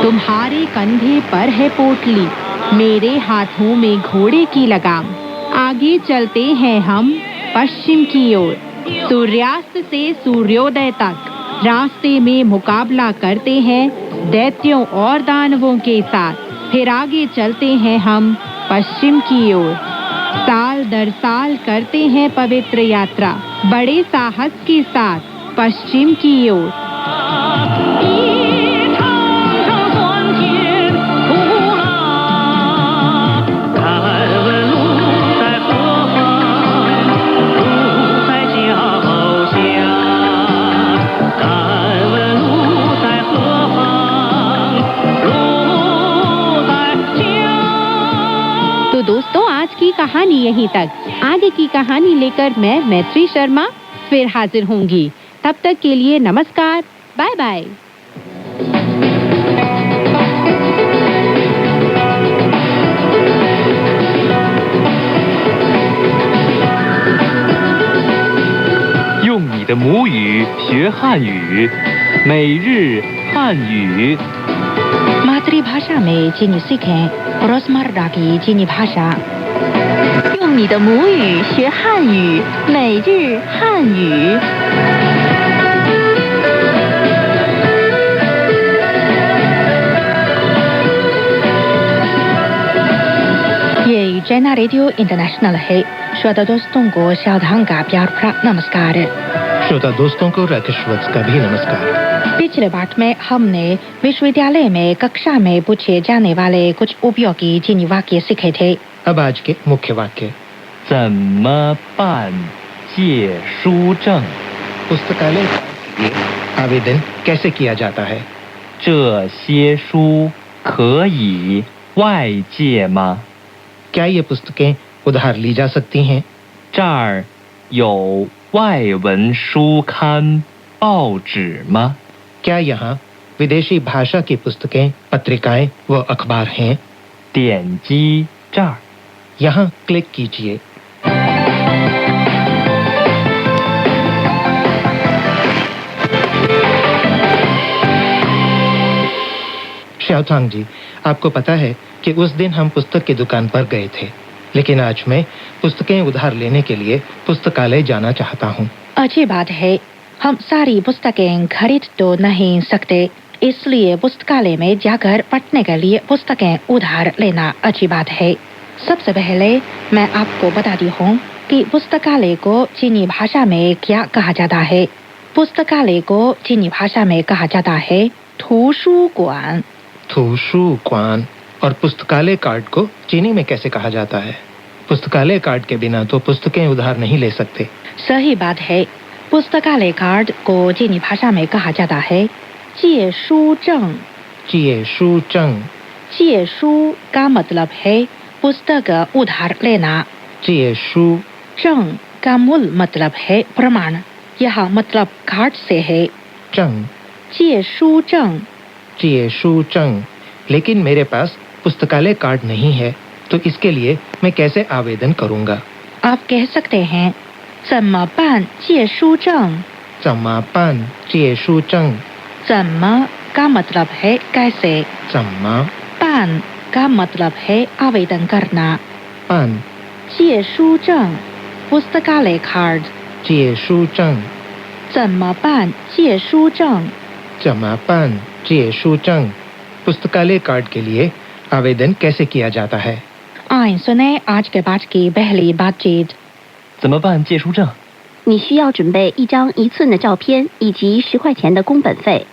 तुम्हारे कंधे पर है पोटली, मेरे हाथों में घोड़े की लगाम। आगे चलते हैं हम पश्चिम की ओर, सूर्यास्त से सूर्योदय तक। रास्ते में मुकाबला करते हैं दैत्यों और दानवों के साथ। फिर आगे चलते हैं हम पश्चिम की ओर। साल दर साल करते हैं पवित्र यात्रा, बड़े साहस के साथ पश्चिम की ओर। तो दोस्तों, आज की कहानी यहीं तक। आगे की कहानी लेकर मैं मैत्री शर्मा फिर हाजिर होंगी। तब तक के लिए नमस्कार, बाय बाय।用你的母语学汉语，每日汉语。 मातृभाषा में चीनी सीखें, रोजमर्रा की चीनी भाषा। 用你的母语学汉语，每日汉语。ये चाइना रेडियो इंटरनेशनल है। श्रोता दोस्तों को सावधान का प्यार भरा नमस्कार। श्रोता दोस्तों को राकेशवत्स का भी नमस्कार। पिछले पाठ में हमने विश्वविद्यालय में कक्षा में पूछे जाने वाले कुछ उपयोगी चीनी वाक्य सीखे थे। अब आज के मुख्य वाक्य। 怎么办借书证？ पुस्तकालय के लिए आवेदन कैसे किया जाता है? 这些书可以外借吗？ क्या ये पुस्तकें उधार ली जा सकती हैं? 这儿有外文书刊报纸吗？ क्या यहाँ विदेशी भाषा की पुस्तकें, पत्रिकाएं व अखबार हैं? 点击这儿。 यहाँ क्लिक कीजिए। श्याओथांग जी, आपको पता है कि उस दिन हम पुस्तक की दुकान पर गए थे, लेकिन आज मैं पुस्तकें उधार लेने के लिए पुस्तकालय जाना चाहता हूँ। अच्छी बात है, हम सारी पुस्तकें खरीद तो नहीं सकते, इसलिए पुस्तकालय में जाकर पढ़ने के लिए पुस्तकें उधार लेना अच्छी बात है। सबसे पहले मैं आपको बताती हूँ कि पुस्तकालय को चीनी भाषा में क्या कहा जाता है। पुस्तकालय को चीनी भाषा में कहा जाता है图书馆।图书馆। और पुस्तकालय कार्ड को चीनी में कैसे कहा जाता है? पुस्तकालय कार्ड के बिना तो पुस्तकें उधार नहीं ले सकते। सही बात है, पुस्तकालय कार्ड को चीनी भाषा में कहा जाता है 借书证। 借书证। 借书का मतलब है पुस्तक उधार लेना। 借书 证का मूल मतलब है प्रमाण, यह मतलब कार्ड से है। 证 借书证। 借书证। लेकिन मेरे पास पुस्तकालय कार्ड नहीं है, तो इसके लिए मैं कैसे आवेदन करूंगा? आप कह सकते हैं 怎么办借书证？ 怎么办借书证？ 怎么 का मतलब है कैसे। 怎么 办 का मतलब है आवेदन करना। 办 借书证 पुस्तकालय कार्ड। 借书证。 怎么办借书证？ 怎么办借书证？ पुस्तकालय कार्ड के लिए आवेदन कैसे किया जाता है? आइए सुने आज के पाठ की पहली बातचीत। 怎么办借书证？ 你需要准备一张1寸的照片以及10块钱的工本费。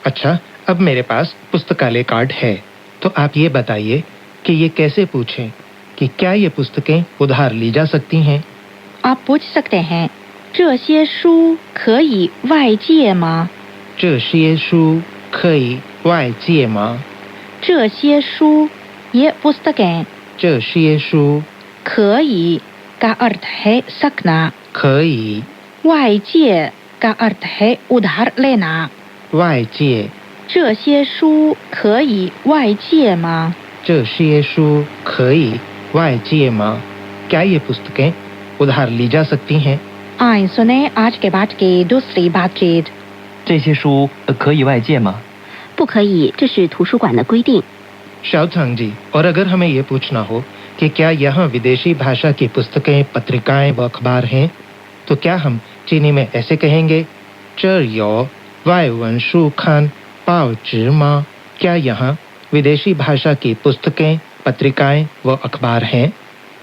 अच्छा, अब मेरे पास पुस्तकालय कार्ड है, तो आप ये बताइए कि ये कैसे पूछें कि क्या ये पुस्तकें उधार ली जा सकती हैं? आप पूछ सकते हैं 这些书可以外借吗？ 这些书可以外借吗？ 这些书 ये पुस्तकें 这些书 可以 का अर्थ है सकना, 可以 外借 का अर्थ है उधार लेना। 外借。这些书可以外借吗？ 这些书可以外借吗？ क्या ये पुस्तकें उधार ली जा सकती हैं? आइए सुने आज के पाठ की दूसरी बातचीत। 这些书可以外借吗？ 不可以，这是图书馆的规定。 शाओथांग जी, और अगर हमें ये पूछना हो कि क्या यहाँ विदेशी भाषा की पुस्तकें, पत्रिकाएं व अखबार हैं, तो क्या हम चीनी में ऐसे कहेंगे 这有外文书刊报纸吗? क्या यहाँ विदेशी भाषा की पुस्तकें, पत्रिकाएं व अखबार हैं?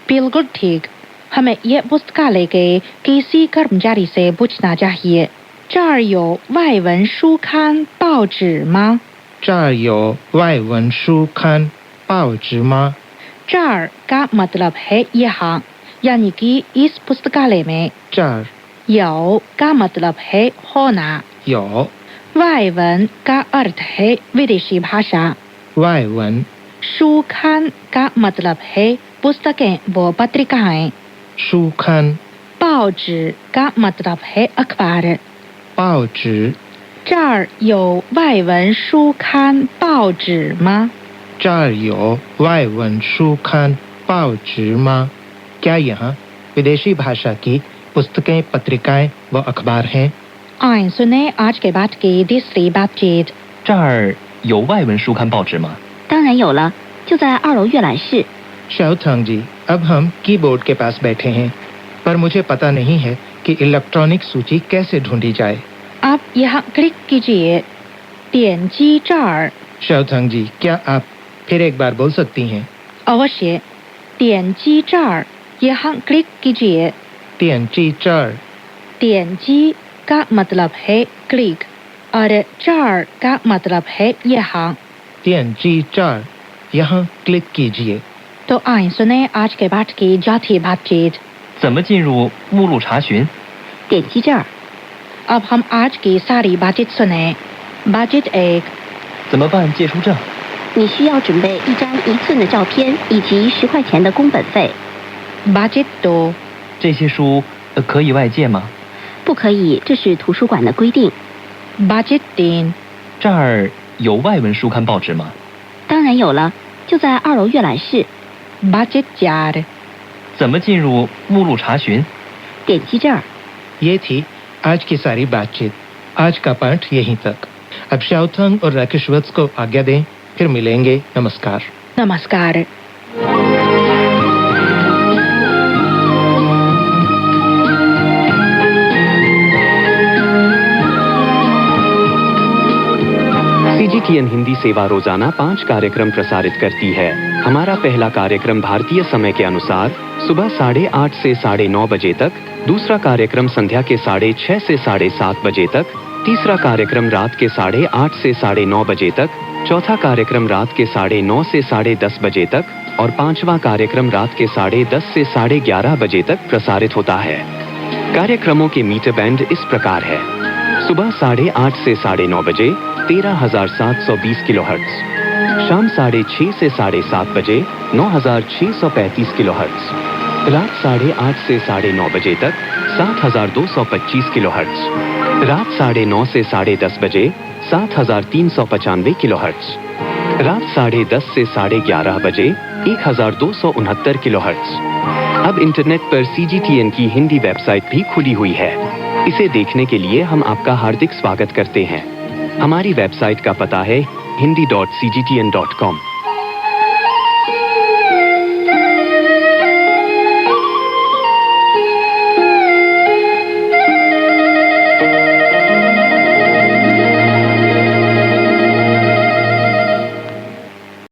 बिल्कुल ठीक, हमें ये पुस्तकालय के किसी कर्मचारी से पूछना चाहिए 这儿有外文书刊报纸吗？ 这儿有外文书刊报纸吗? 这儿 का मतलब है यहाँ, यानी कि इस पुस्तकालय में। 这儿 有 का मतलब है होना। 有 外文 का अर्थ है विदेशी भाषा। 外文 书刊 का मतलब है पुस्तकें व पत्रिकाएं। 书刊 报纸 का मतलब है अखबार। 报纸这儿有外文书刊报纸吗？ 这儿有外文书刊报纸吗? क्या यहाँ विदेशी भाषा की पुस्तकें, पत्रिकाएं व अखबार हैं? आइए सुने आज के बाद की तीसरी बातचीत। 这儿有外文书刊报纸吗？ 当然有了，就在2楼阅览室。 शाओथांग जी, अब हम कीबोर्ड के पास बैठे हैं, पर मुझे पता नहीं है कि इलेक्ट्रॉनिक सूची कैसे ढूंढी जाए। आप यहाँ क्लिक कीजिए 点击这儿। शाओथांग जी, क्या आप फिर एक बार बोल सकती हैं? अवश्य 点击这儿 यहाँ क्लिक कीजिए। 点击这儿点击 का मतलब है क्लिक और 这儿 का मतलब है यहाँ। 点击这儿 यहाँ क्लिक कीजिए। तो आइए सुने आज के पाठ की चौथी बातचीत। 怎么进入目录查询？ 点击这儿。 अब हम आज की सारी बातचीत सुने। बातचीत 1। 怎么办借书证？ 你需要准备一张1寸的照片以及10块钱的工本费。 बातचीत 2। 这些书可以外借吗？不可以，这是图书馆的规定。 budget din 这儿有外文书刊报纸吗？当然有了，就在2楼阅览室。 budget jar 怎么进入目录查询？点击这儿。 ये थी आज की सारी बातचीत। आज का पाठ यहीं तक। अब शाओथंग और राकेशवत्स को आज्ञा दें, फिर मिलेंगे। नमस्कार। नमस्कार। CGTN हिंदी सेवा रोजाना 5 कार्यक्रम प्रसारित करती है। हमारा पहला कार्यक्रम भारतीय समय के अनुसार सुबह 8:30 से 9:30 बजे तक, दूसरा कार्यक्रम संध्या के 6:30 से 7:30 बजे तक, तीसरा कार्यक्रम रात के 8:30 से 9:30 बजे तक, चौथा कार्यक्रम रात के 9:30 से 10:30 बजे तक और पांचवा कार्यक्रम रात के 10:30 से 11:30 बजे तक प्रसारित होता है। कार्यक्रमों के मीटर बैंड इस प्रकार है: सुबह 8:30 से 9:30 बजे 13,720 किलोहर्ट्ज, शाम 6:30 से 7:30 बजे 9,635 किलोहर्ट्ज, रात 8:30 से 9:30 बजे तक 7,225 किलोहर्ट्ज, रात 9:30 से 10:30 बजे 7,395 किलोहर्ट्ज, रात 10:30 से 11:30 बजे 1,269 किलोहर्ट्ज। अब इंटरनेट पर CGTN की हिंदी वेबसाइट भी खुली हुई है। इसे देखने के लिए हम आपका हार्दिक स्वागत करते हैं। हमारी वेबसाइट का पता है hindi.cgtn.com।